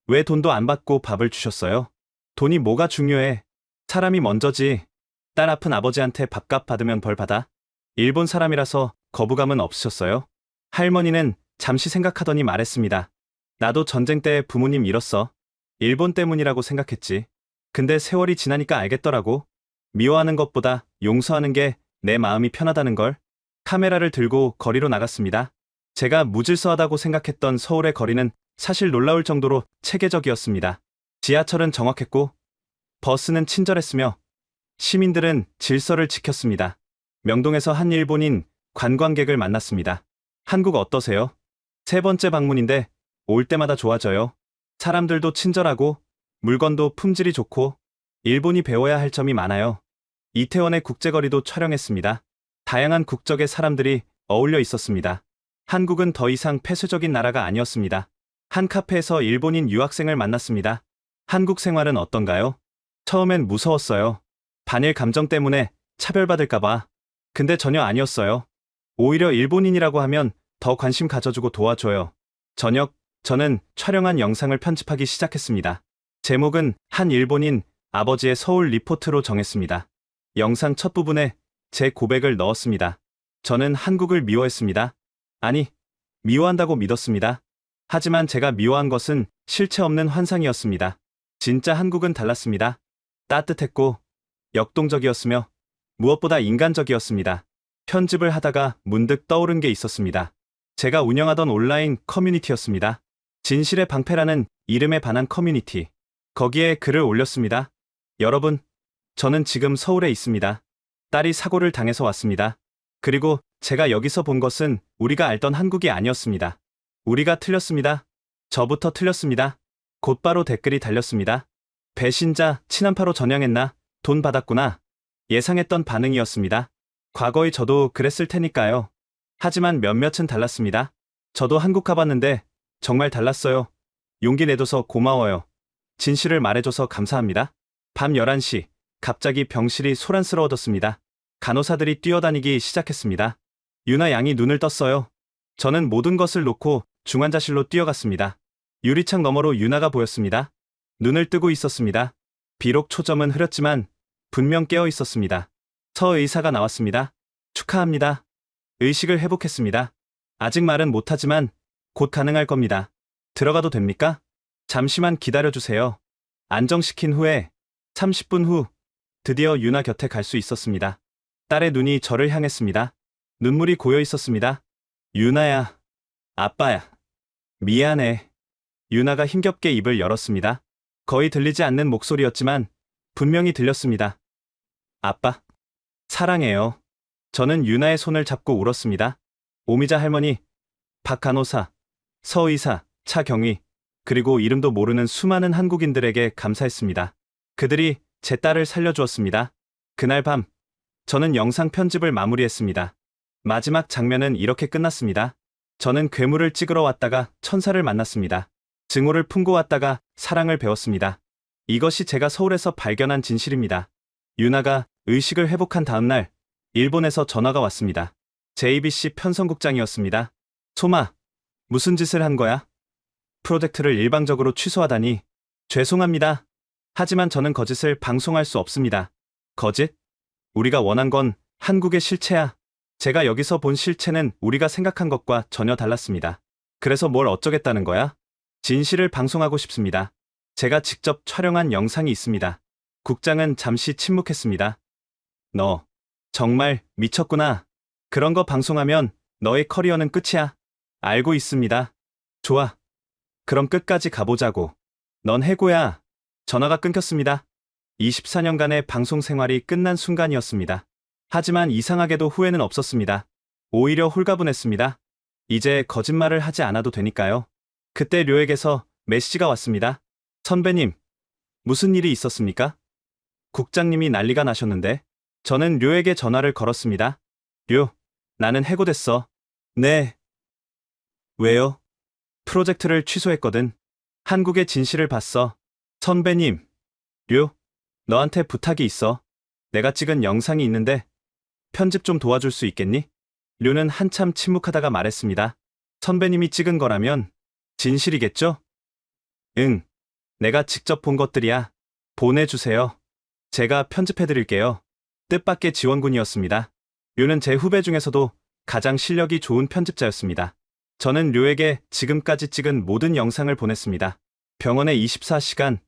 왜 돈도 안 받고 밥을 주셨어요? 돈이 뭐가 중요해? 사람이 먼저지. 딸 아픈 아버지한테 밥값 받으면 벌 받아. 일본 사람이라서 거부감은 없으셨어요? 할머니는 잠시 생각하더니 말했습니다. 나도 전쟁 때 부모님 잃었어. 일본 때문이라고 생각했지. 근데 세월이 지나니까 알겠더라고. 미워하는 것보다 용서하는 게 내 마음이 편하다는 걸. 카메라를 들고 거리로 나갔습니다. 제가 무질서하다고 생각했던 서울의 거리는 사실 놀라울 정도로 체계적이었습니다. 지하철은 정확했고 버스는 친절했으며 시민들은 질서를 지켰습니다. 명동에서 한 일본인 관광객을 만났습니다. 한국 어떠세요? 세 번째 방문인데 올 때마다 좋아져요. 사람들도 친절하고 물건도 품질이 좋고 일본이 배워야 할 점이 많아요. 이태원의 국제거리도 촬영했습니다. 다양한 국적의 사람들이 어울려 있었습니다. 한국은 더 이상 폐쇄적인 나라가 아니었습니다. 한 카페에서 일본인 유학생을 만났습니다. 한국 생활은 어떤가요? 처음엔 무서웠어요. 반일 감정 때문에 차별받을까봐. 근데 전혀 아니었어요. 오히려 일본인이라고 하면 더 관심 가져주고 도와줘요. 저는 촬영한 영상을 편집하기 시작했습니다. 제목은 한 일본인 아버지의 서울 리포트로 정했습니다. 영상 첫 부분에 제 고백을 넣었습니다. 저는 한국을 미워했습니다. 아니, 미워한다고 믿었습니다. 하지만 제가 미워한 것은 실체 없는 환상이었습니다. 진짜 한국은 달랐습니다. 따뜻했고 역동적이었으며 무엇보다 인간적이었습니다. 편집을 하다가 문득 떠오른 게 있었습니다. 제가 운영하던 온라인 커뮤니티였습니다. 진실의 방패라는 이름에 반한 커뮤니티. 거기에 글을 올렸습니다. 여러분, 저는 지금 서울에 있습니다. 딸이 사고를 당해서 왔습니다. 그리고 제가 여기서 본 것은 우리가 알던 한국이 아니었습니다. 우리가 틀렸습니다. 저부터 틀렸습니다. 곧바로 댓글이 달렸습니다. 배신자, 친한파로 전향했나? 돈 받았구나. 예상했던 반응이었습니다. 과거의 저도 그랬을 테니까요. 하지만 몇몇은 달랐습니다. 저도 한국 가봤는데 정말 달랐어요. 용기 내줘서 고마워요. 진실을 말해줘서 감사합니다. 밤 11시, 갑자기 병실이 소란스러워졌습니다. 간호사들이 뛰어다니기 시작했습니다. 유나 양이 눈을 떴어요. 저는 모든 것을 놓고 중환자실로 뛰어갔습니다. 유리창 너머로 유나가 보였습니다. 눈을 뜨고 있었습니다. 비록 초점은 흐렸지만 분명 깨어 있었습니다. 서 의사가 나왔습니다. 축하합니다. 의식을 회복했습니다. 아직 말은 못하지만 곧 가능할 겁니다. 들어가도 됩니까? 잠시만 기다려주세요. 안정시킨 후에 30분 후 드디어 유나 곁에 갈 수 있었습니다. 딸의 눈이 저를 향했습니다. 눈물이 고여 있었습니다. 유나야, 아빠야, 미안해. 유나가 힘겹게 입을 열었습니다. 거의 들리지 않는 목소리였지만 분명히 들렸습니다. 아빠, 사랑해요. 저는 유나의 손을 잡고 울었습니다. 오미자 할머니, 박 간호사, 서 의사, 차 경위, 그리고 이름도 모르는 수많은 한국인들에게 감사했습니다. 그들이 제 딸을 살려주었습니다. 그날 밤, 저는 영상 편집을 마무리했습니다. 마지막 장면은 이렇게 끝났습니다. 저는 괴물을 찍으러 왔다가 천사를 만났습니다. 증오를 품고 왔다가 사랑을 배웠습니다. 이것이 제가 서울에서 발견한 진실입니다. 유나가 의식을 회복한 다음날, 일본에서 전화가 왔습니다. JBC 편성국장이었습니다. 소마, 무슨 짓을 한 거야? 프로젝트를 일방적으로 취소하다니. 죄송합니다. 하지만 저는 거짓을 방송할 수 없습니다. 거짓? 우리가 원한 건 한국의 실체야. 제가 여기서 본 실체는 우리가 생각한 것과 전혀 달랐습니다. 그래서 뭘 어쩌겠다는 거야? 진실을 방송하고 싶습니다. 제가 직접 촬영한 영상이 있습니다. 국장은 잠시 침묵했습니다. 너 정말 미쳤구나. 그런 거 방송하면 너의 커리어는 끝이야. 알고 있습니다. 좋아. 그럼 끝까지 가보자고. 넌 해고야. 전화가 끊겼습니다. 24년간의 방송 생활이 끝난 순간이었습니다. 하지만 이상하게도 후회는 없었습니다. 오히려 홀가분했습니다. 이제 거짓말을 하지 않아도 되니까요. 그때 료에게서 메시지가 왔습니다. 선배님, 무슨 일이 있었습니까? 국장님이 난리가 나셨는데. 저는 료에게 전화를 걸었습니다. 료, 나는 해고됐어. 네. 왜요? 프로젝트를 취소했거든. 한국의 진실을 봤어. 선배님, 료, 너한테 부탁이 있어. 내가 찍은 영상이 있는데 편집 좀 도와줄 수 있겠니? 료는 한참 침묵하다가 말했습니다. 선배님이 찍은 거라면 진실이겠죠? 응, 내가 직접 본 것들이야. 보내주세요. 제가 편집해드릴게요. 뜻밖의 지원군이었습니다. 료는 제 후배 중에서도 가장 실력이 좋은 편집자였습니다. 저는 료에게 지금까지 찍은 모든 영상을 보냈습니다. 병원의 24시간,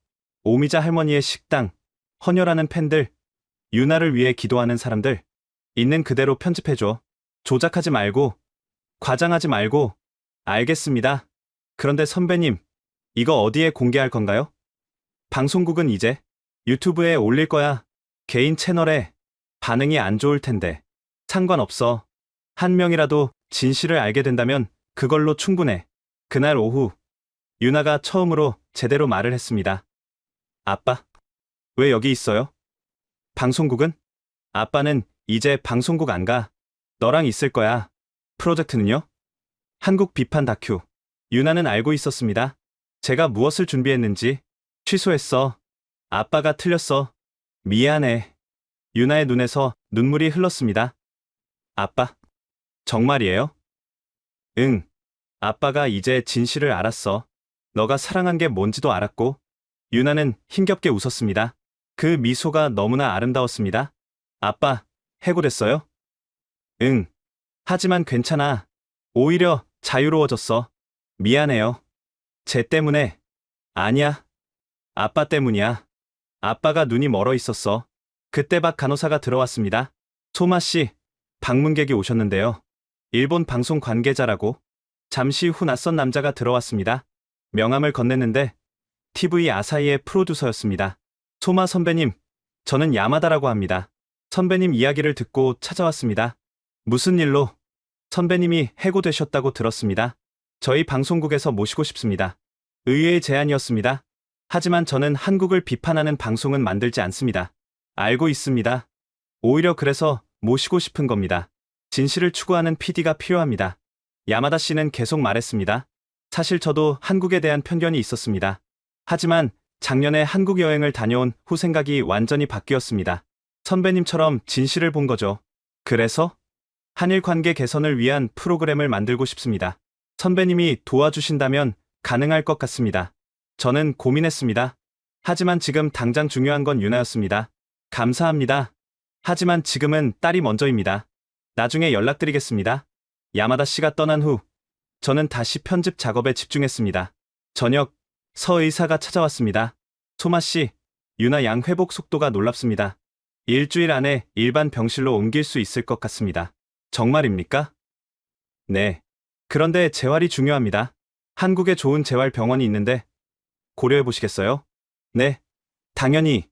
오미자 할머니의 식당, 헌혈하는 팬들, 유나를 위해 기도하는 사람들, 있는 그대로 편집해줘. 조작하지 말고, 과장하지 말고. 알겠습니다. 그런데 선배님, 이거 어디에 공개할 건가요? 방송국은 이제 유튜브에 올릴 거야. 개인 채널에. 반응이 안 좋을 텐데. 상관없어. 한 명이라도 진실을 알게 된다면 그걸로 충분해. 그날 오후, 유나가 처음으로 제대로 말을 했습니다. 아빠, 왜 여기 있어요? 방송국은? 아빠는 이제 방송국 안 가. 너랑 있을 거야. 프로젝트는요? 한국 비판 다큐. 유나는 알고 있었습니다. 제가 무엇을 준비했는지. 취소했어. 아빠가 틀렸어. 미안해. 유나의 눈에서 눈물이 흘렀습니다. 아빠, 정말이에요? 응. 아빠가 이제 진실을 알았어. 너가 사랑한 게 뭔지도 알았고. 유나는 힘겹게 웃었습니다. 그 미소가 너무나 아름다웠습니다. 아빠, 해고됐어요? 응. 하지만 괜찮아. 오히려 자유로워졌어. 미안해요. 쟤 때문에. 아니야. 아빠 때문이야. 아빠가 눈이 멀어 있었어. 그때 박 간호사가 들어왔습니다. 소마 씨, 방문객이 오셨는데요. 일본 방송 관계자라고. 잠시 후 낯선 남자가 들어왔습니다. 명함을 건넸는데 TV 아사히의 프로듀서였습니다. 소마 선배님, 저는 야마다라고 합니다. 선배님 이야기를 듣고 찾아왔습니다. 무슨 일로? 선배님이 해고되셨다고 들었습니다. 저희 방송국에서 모시고 싶습니다. 의외의 제안이었습니다. 하지만 저는 한국을 비판하는 방송은 만들지 않습니다. 알고 있습니다. 오히려 그래서 모시고 싶은 겁니다. 진실을 추구하는 PD가 필요합니다. 야마다 씨는 계속 말했습니다. 사실 저도 한국에 대한 편견이 있었습니다. 하지만 작년에 한국 여행을 다녀온 후 생각이 완전히 바뀌었습니다. 선배님처럼 진실을 본 거죠. 그래서 한일 관계 개선을 위한 프로그램을 만들고 싶습니다. 선배님이 도와주신다면 가능할 것 같습니다. 저는 고민했습니다. 하지만 지금 당장 중요한 건 유나였습니다. 감사합니다. 하지만 지금은 딸이 먼저입니다. 나중에 연락드리겠습니다. 야마다 씨가 떠난 후 저는 다시 편집 작업에 집중했습니다. 저녁, 서 의사가 찾아왔습니다. 소마 씨, 유나 양 회복 속도가 놀랍습니다. 일주일 안에 일반 병실로 옮길 수 있을 것 같습니다. 정말입니까? 네. 그런데 재활이 중요합니다. 한국에 좋은 재활병원이 있는데 고려해 보시겠어요? 네. 당연히.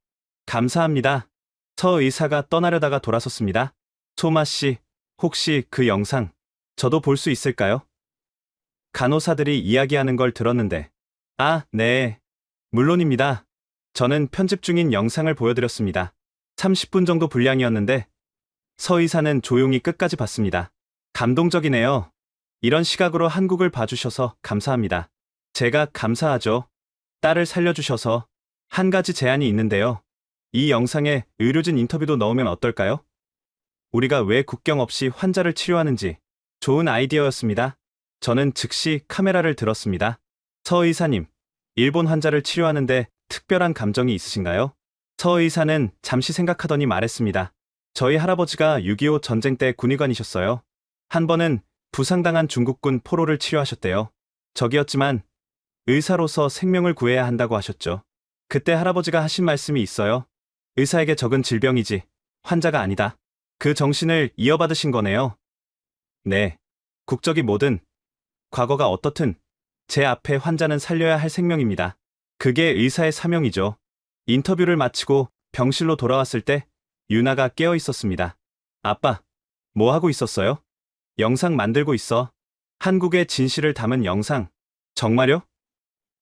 감사합니다. 서 의사가 떠나려다가 돌아섰습니다. 소마 씨, 혹시 그 영상 저도 볼 수 있을까요? 간호사들이 이야기하는 걸 들었는데. 아, 네. 물론입니다. 저는 편집 중인 영상을 보여드렸습니다. 30분 정도 분량이었는데 서 의사는 조용히 끝까지 봤습니다. 감동적이네요. 이런 시각으로 한국을 봐주셔서 감사합니다. 제가 감사하죠. 딸을 살려주셔서. 한 가지 제안이 있는데요. 이 영상에 의료진 인터뷰도 넣으면 어떨까요? 우리가 왜 국경 없이 환자를 치료하는지. 좋은 아이디어였습니다. 저는 즉시 카메라를 들었습니다. 서 의사님, 일본 환자를 치료하는데 특별한 감정이 있으신가요? 서 의사는 잠시 생각하더니 말했습니다. 저희 할아버지가 6.25 전쟁 때 군의관이셨어요. 한 번은 부상당한 중국군 포로를 치료하셨대요. 적이었지만 의사로서 생명을 구해야 한다고 하셨죠. 그때 할아버지가 하신 말씀이 있어요. 의사에게 적은 질병이지 환자가 아니다. 그 정신을 이어받으신 거네요. 네. 국적이 뭐든 과거가 어떻든 제 앞에 환자는 살려야 할 생명입니다. 그게 의사의 사명이죠. 인터뷰를 마치고 병실로 돌아왔을 때 유나가 깨어 있었습니다. 아빠, 뭐 하고 있었어요? 영상 만들고 있어. 한국의 진실을 담은 영상. 정말요?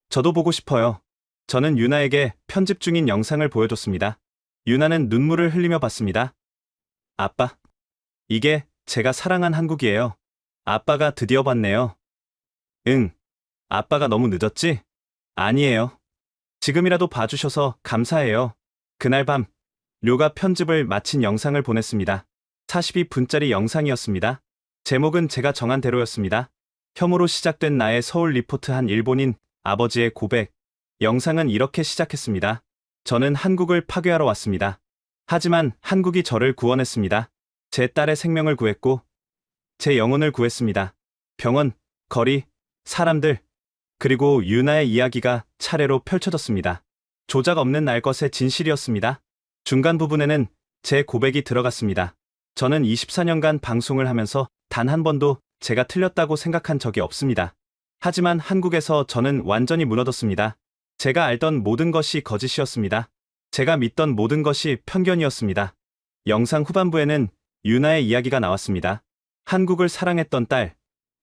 저도 보고 싶어요. 저는 유나에게 편집 중인 영상을 보여줬습니다. 유나는 눈물을 흘리며 봤습니다. 아빠, 이게 제가 사랑한 한국이에요. 아빠가 드디어 봤네요. 응. 아빠가 너무 늦었지? 아니에요. 지금이라도 봐주셔서 감사해요. 그날 밤, 료가 편집을 마친 영상을 보냈습니다. 42분짜리 영상이었습니다. 제목은 제가 정한 대로였습니다. 혐오로 시작된 나의 서울 리포트 한 일본인 아버지의 고백. 영상은 이렇게 시작했습니다. 저는 한국을 파괴하러 왔습니다. 하지만 한국이 저를 구원했습니다. 제 딸의 생명을 구했고, 제 영혼을 구했습니다. 병원, 거리, 사람들, 그리고 유나의 이야기가 차례로 펼쳐졌습니다. 조작 없는 날 것의 진실이었습니다. 중간 부분에는 제 고백이 들어갔습니다. 저는 24년간 방송을 하면서 단 한 번도 제가 틀렸다고 생각한 적이 없습니다. 하지만 한국에서 저는 완전히 무너졌습니다. 제가 알던 모든 것이 거짓이었습니다. 제가 믿던 모든 것이 편견이었습니다. 영상 후반부에는 유나의 이야기가 나왔습니다. 한국을 사랑했던 딸,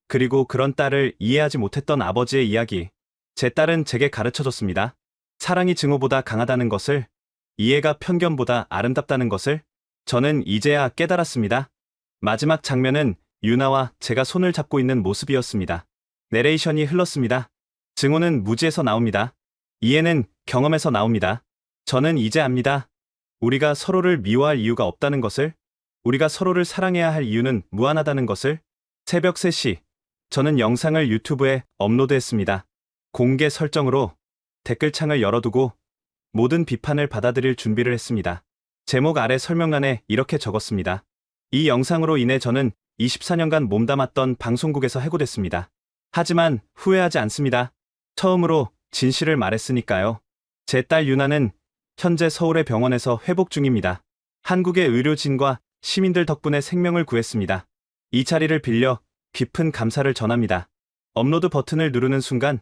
그리고 그런 딸을 이해하지 못했던 아버지의 이야기. 제 딸은 제게 가르쳐줬습니다. 사랑이 증오보다 강하다는 것을, 이해가 편견보다 아름답다는 것을 저는 이제야 깨달았습니다. 마지막 장면은 유나와 제가 손을 잡고 있는 모습이었습니다. 내레이션이 흘렀습니다. 증오는 무지에서 나옵니다. 이해는 경험에서 나옵니다. 저는 이제 압니다. 우리가 서로를 미워할 이유가 없다는 것을, 우리가 서로를 사랑해야 할 이유는 무한하다는 것을. 새벽 3시, 저는 영상을 유튜브에 업로드했습니다. 공개 설정으로 댓글창을 열어두고 모든 비판을 받아들일 준비를 했습니다. 제목 아래 설명란에 이렇게 적었습니다. 이 영상으로 인해 저는 24년간 몸담았던 방송국에서 해고됐습니다. 하지만 후회하지 않습니다. 처음으로 진실을 말했으니까요. 제 딸 유나는 현재 서울의 병원에서 회복 중입니다. 한국의 의료진과 시민들 덕분에 생명을 구했습니다. 이 자리를 빌려 깊은 감사를 전합니다. 업로드 버튼을 누르는 순간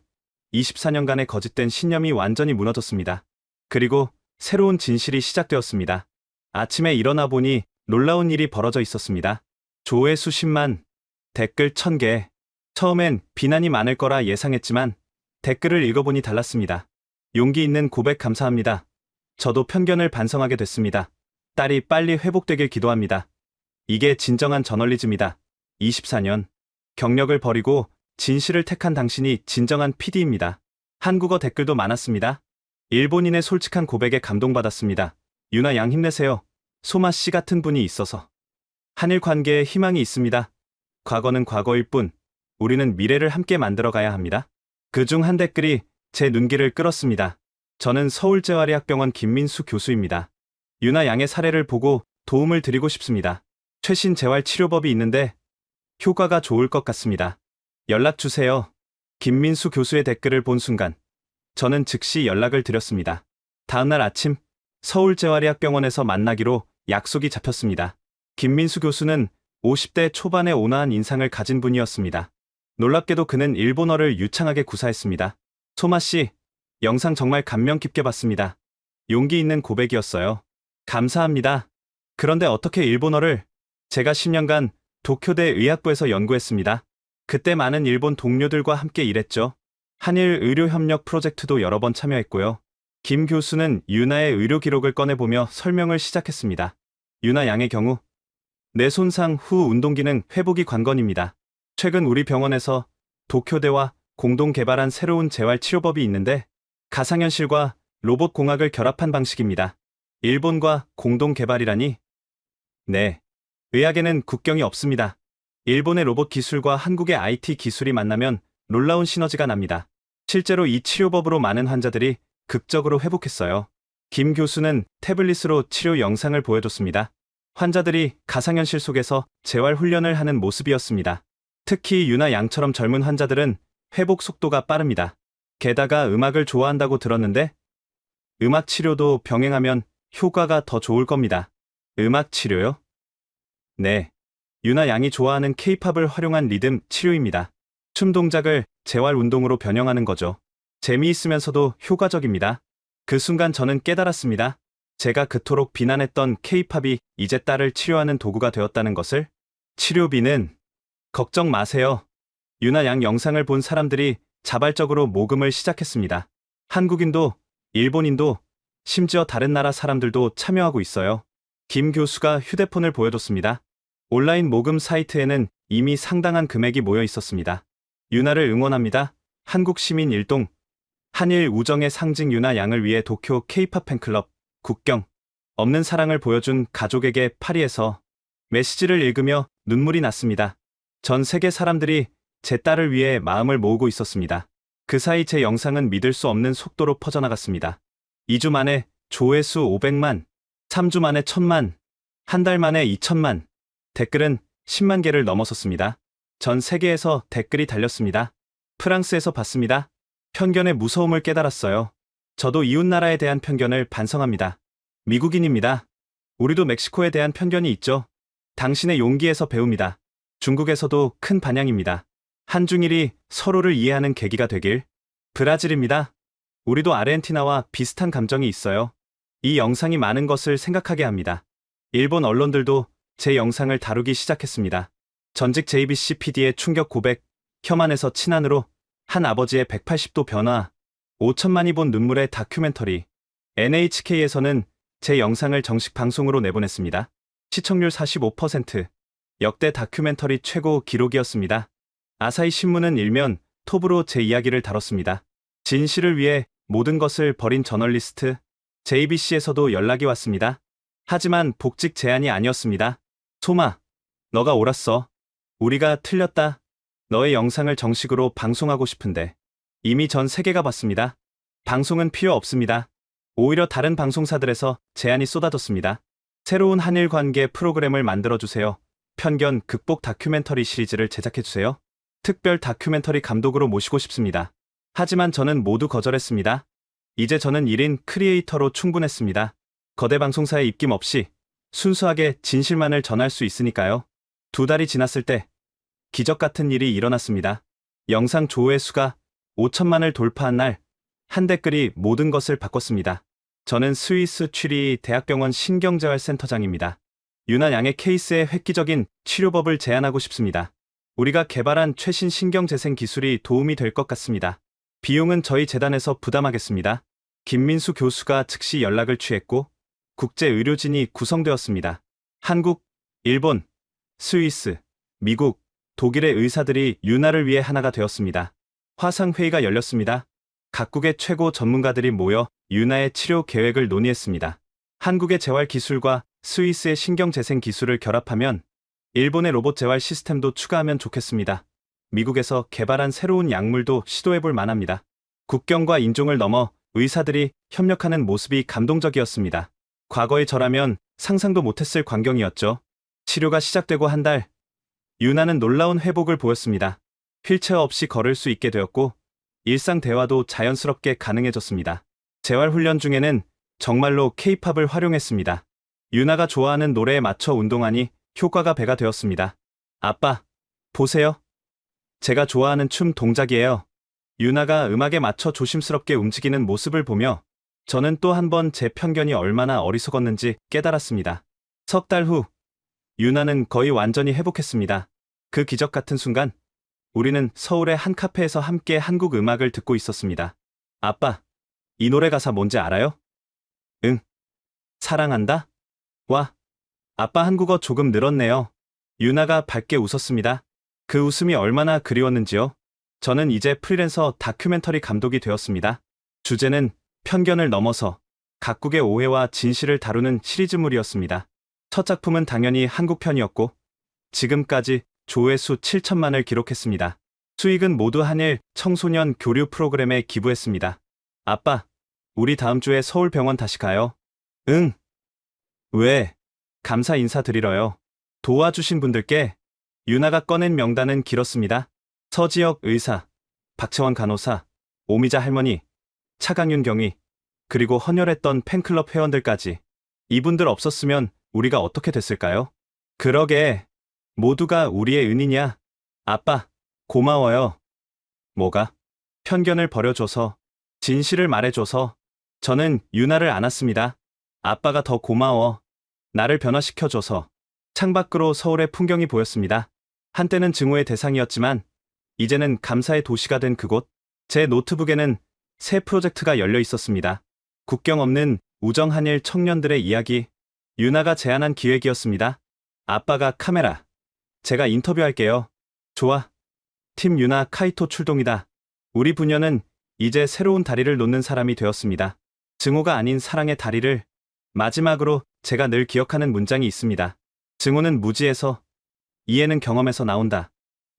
24년간의 거짓된 신념이 완전히 무너졌습니다. 그리고 새로운 진실이 시작되었습니다. 아침에 일어나 보니 놀라운 일이 벌어져 있었습니다. 조회수 10만, 댓글 1000개. 처음엔 비난이 많을 거라 예상했지만 댓글을 읽어보니 달랐습니다. 용기 있는 고백 감사합니다. 저도 편견을 반성하게 됐습니다. 딸이 빨리 회복되길 기도합니다. 이게 진정한 저널리즘이다. 24년. 경력을 버리고 진실을 택한 당신이 진정한 PD입니다. 한국어 댓글도 많았습니다. 일본인의 솔직한 고백에 감동받았습니다. 유나 양 힘내세요. 소마 씨 같은 분이 있어서 한일 관계에 희망이 있습니다. 과거는 과거일 뿐 우리는 미래를 함께 만들어가야 합니다. 그중 한 댓글이 제 눈길을 끌었습니다. 저는 서울재활의학병원 김민수 교수입니다. 유나 양의 사례를 보고 도움을 드리고 싶습니다. 최신 재활치료법이 있는데 효과가 좋을 것 같습니다. 연락 주세요. 김민수 교수의 댓글을 본 순간 저는 즉시 연락을 드렸습니다. 다음날 아침 서울재활의학병원에서 만나기로 약속이 잡혔습니다. 김민수 교수는 50대 초반의 온화한 인상을 가진 분이었습니다. 놀랍게도 그는 일본어를 유창하게 구사했습니다. 소마 씨, 영상 정말 감명 깊게 봤습니다. 용기 있는 고백이었어요. 감사합니다. 그런데 어떻게 일본어를? 제가 10년간 도쿄대 의학부에서 연구했습니다. 그때 많은 일본 동료들과 함께 일했죠. 한일 의료협력 프로젝트도 여러 번 참여했고요. 김 교수는 유나의 의료 기록을 꺼내보며 설명을 시작했습니다. 유나 양의 경우 뇌 손상 후 운동기능 회복이 관건입니다. 최근 우리 병원에서 도쿄대와 공동 개발한 새로운 재활치료법이 있는데 가상현실과 로봇 공학을 결합한 방식입니다. 일본과 공동 개발이라니? 네. 의학에는 국경이 없습니다. 일본의 로봇 기술과 한국의 IT 기술이 만나면 놀라운 시너지가 납니다. 실제로 이 치료법으로 많은 환자들이 극적으로 회복했어요. 김 교수는 태블릿으로 치료 영상을 보여줬습니다. 환자들이 가상현실 속에서 재활 훈련을 하는 모습이었습니다. 특히 유나 양처럼 젊은 환자들은 회복 속도가 빠릅니다. 게다가 음악을 좋아한다고 들었는데 음악 치료도 병행하면 효과가 더 좋을 겁니다. 음악 치료요? 네. 유나 양이 좋아하는 K-팝을 활용한 리듬 치료입니다. 춤 동작을 재활 운동으로 변형하는 거죠. 재미있으면서도 효과적입니다. 그 순간 저는 깨달았습니다. 제가 그토록 비난했던 K-팝이 이제 딸을 치료하는 도구가 되었다는 것을. 치료비는 걱정 마세요. 유나 양 영상을 본 사람들이 자발적으로 모금을 시작했습니다. 한국인도, 일본인도, 심지어 다른 나라 사람들도 참여하고 있어요. 김 교수가 휴대폰을 보여줬습니다. 온라인 모금 사이트에는 이미 상당한 금액이 모여 있었습니다. 유나를 응원합니다. 한국 시민 일동. 한일 우정의 상징 유나 양을 위해 도쿄 K-팝 팬클럽. 국경 없는 사랑을 보여준 가족에게 파리에서 메시지를 읽으며 눈물이 났습니다. 전 세계 사람들이 제 딸을 위해 마음을 모으고 있었습니다. 그 사이 제 영상은 믿을 수 없는 속도로 퍼져나갔습니다. 2주 만에 조회수 500만, 3주 만에 1000만, 한 달 만에 2000만, 댓글은 10만 개를 넘어섰습니다. 전 세계에서 댓글이 달렸습니다. 프랑스에서 봤습니다. 편견의 무서움을 깨달았어요. 저도 이웃나라에 대한 편견을 반성합니다. 미국인입니다. 우리도 멕시코에 대한 편견이 있죠. 당신의 용기에서 배웁니다. 중국에서도 큰 반향입니다. 한중일이 서로를 이해하는 계기가 되길. 브라질입니다. 우리도 아르헨티나와 비슷한 감정이 있어요. 이 영상이 많은 것을 생각하게 합니다. 일본 언론들도 제 영상을 다루기 시작했습니다. 전직 JBC PD의 충격 고백, 혐한에서 친한으로 한 아버지의 180도 변화, 5천만이 본 눈물의 다큐멘터리. NHK에서는 제 영상을 정식 방송으로 내보냈습니다. 시청률 45%. 역대 다큐멘터리 최고 기록이었습니다. 아사히 신문은 일면 톱으로 제 이야기를 다뤘습니다. 진실을 위해 모든 것을 버린 저널리스트 JBC에서도 연락이 왔습니다. 하지만 복직 제안이 아니었습니다. 소마, 너가 옳았어. 우리가 틀렸다. 너의 영상을 정식으로 방송하고 싶은데 이미 전 세계가 봤습니다. 방송은 필요 없습니다. 오히려 다른 방송사들에서 제안이 쏟아졌습니다. 새로운 한일 관계 프로그램을 만들어주세요. 편견 극복 다큐멘터리 시리즈를 제작해주세요. 특별 다큐멘터리 감독으로 모시고 싶습니다. 하지만 저는 모두 거절했습니다. 이제 저는 1인 크리에이터로 충분했습니다. 거대 방송사의 입김 없이 순수하게 진실만을 전할 수 있으니까요. 2달이 지났을 때 기적 같은 일이 일어났습니다. 영상 조회수가 5천만을 돌파한 날, 한 댓글이 모든 것을 바꿨습니다. 저는 스위스 취리 대학병원 신경재활센터장입니다. 유나 양의 케이스에 획기적인 치료법을 제안하고 싶습니다. 우리가 개발한 최신 신경재생 기술이 도움이 될 것 같습니다. 비용은 저희 재단에서 부담하겠습니다. 김민수 교수가 즉시 연락을 취했고 국제의료진이 구성되었습니다. 한국, 일본, 스위스, 미국, 독일의 의사들이 유나를 위해 하나가 되었습니다. 화상회의가 열렸습니다. 각국의 최고 전문가들이 모여 유나의 치료 계획을 논의했습니다. 한국의 재활 기술과 스위스의 신경재생 기술을 결합하면 일본의 로봇 재활 시스템도 추가하면 좋겠습니다. 미국에서 개발한 새로운 약물도 시도해볼 만합니다. 국경과 인종을 넘어 의사들이 협력하는 모습이 감동적이었습니다. 과거의 저라면 상상도 못했을 광경이었죠. 치료가 시작되고 한 달, 유나는 놀라운 회복을 보였습니다. 휠체어 없이 걸을 수 있게 되었고 일상 대화도 자연스럽게 가능해졌습니다. 재활훈련 중에는 정말로 K-팝을 활용했습니다. 유나가 좋아하는 노래에 맞춰 운동하니 효과가 배가 되었습니다. 아빠, 보세요. 제가 좋아하는 춤 동작이에요. 유나가 음악에 맞춰 조심스럽게 움직이는 모습을 보며 저는 또 한 번 제 편견이 얼마나 어리석었는지 깨달았습니다. 석 달 후, 유나는 거의 완전히 회복했습니다. 그 기적 같은 순간, 우리는 서울의 한 카페에서 함께 한국 음악을 듣고 있었습니다. 아빠, 이 노래 가사 뭔지 알아요? 응. 사랑한다? 와, 아빠 한국어 조금 늘었네요. 유나가 밝게 웃었습니다. 그 웃음이 얼마나 그리웠는지요. 저는 이제 프리랜서 다큐멘터리 감독이 되었습니다. 주제는 편견을 넘어서 각국의 오해와 진실을 다루는 시리즈물이었습니다. 첫 작품은 당연히 한국 편이었고 지금까지 조회수 7천만을 기록했습니다. 수익은 모두 한일 청소년 교류 프로그램에 기부했습니다. 아빠, 우리 다음 주에 서울병원 다시 가요. 응. 왜? 감사 인사드리러요. 도와주신 분들께. 유나가 꺼낸 명단은 길었습니다. 서지혁 의사, 박채원 간호사, 오미자 할머니, 차강윤 경위, 그리고 헌혈했던 팬클럽 회원들까지. 이분들 없었으면 우리가 어떻게 됐을까요? 그러게, 모두가 우리의 은인이야. 아빠, 고마워요. 뭐가? 편견을 버려줘서, 진실을 말해줘서. 저는 유나를 안았습니다. 아빠가 더 고마워. 나를 변화시켜줘서. 창밖으로 서울의 풍경이 보였습니다. 한때는 증오의 대상이었지만 이제는 감사의 도시가 된 그곳. 제 노트북에는 새 프로젝트가 열려 있었습니다. 국경 없는 우정 한일 청년들의 이야기. 유나가 제안한 기획이었습니다. 아빠가 카메라. 제가 인터뷰할게요. 좋아. 팀 유나 카이토 출동이다. 우리 부녀는 이제 새로운 다리를 놓는 사람이 되었습니다. 증오가 아닌 사랑의 다리를. 마지막으로 제가 늘 기억하는 문장이 있습니다. 증오는 무지에서, 이해는 경험에서 나온다.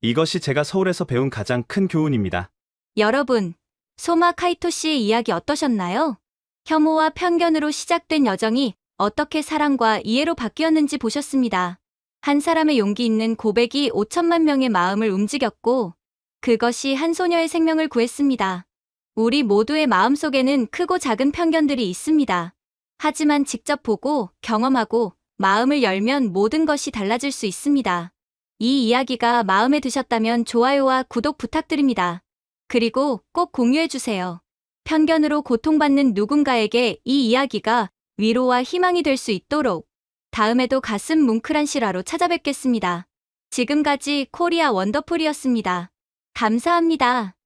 이것이 제가 서울에서 배운 가장 큰 교훈입니다. 여러분, 소마 카이토 씨의 이야기 어떠셨나요? 혐오와 편견으로 시작된 여정이 어떻게 사랑과 이해로 바뀌었는지 보셨습니다. 한 사람의 용기 있는 고백이 5천만 명의 마음을 움직였고 그것이 한 소녀의 생명을 구했습니다. 우리 모두의 마음속에는 크고 작은 편견들이 있습니다. 하지만 직접 보고 경험하고 마음을 열면 모든 것이 달라질 수 있습니다. 이 이야기가 마음에 드셨다면 좋아요와 구독 부탁드립니다. 그리고 꼭 공유해주세요. 편견으로 고통받는 누군가에게 이 이야기가 위로와 희망이 될 수 있도록 다음에도 가슴 뭉클한 실화로 찾아뵙겠습니다. 지금까지 코리아 원더풀이었습니다. 감사합니다.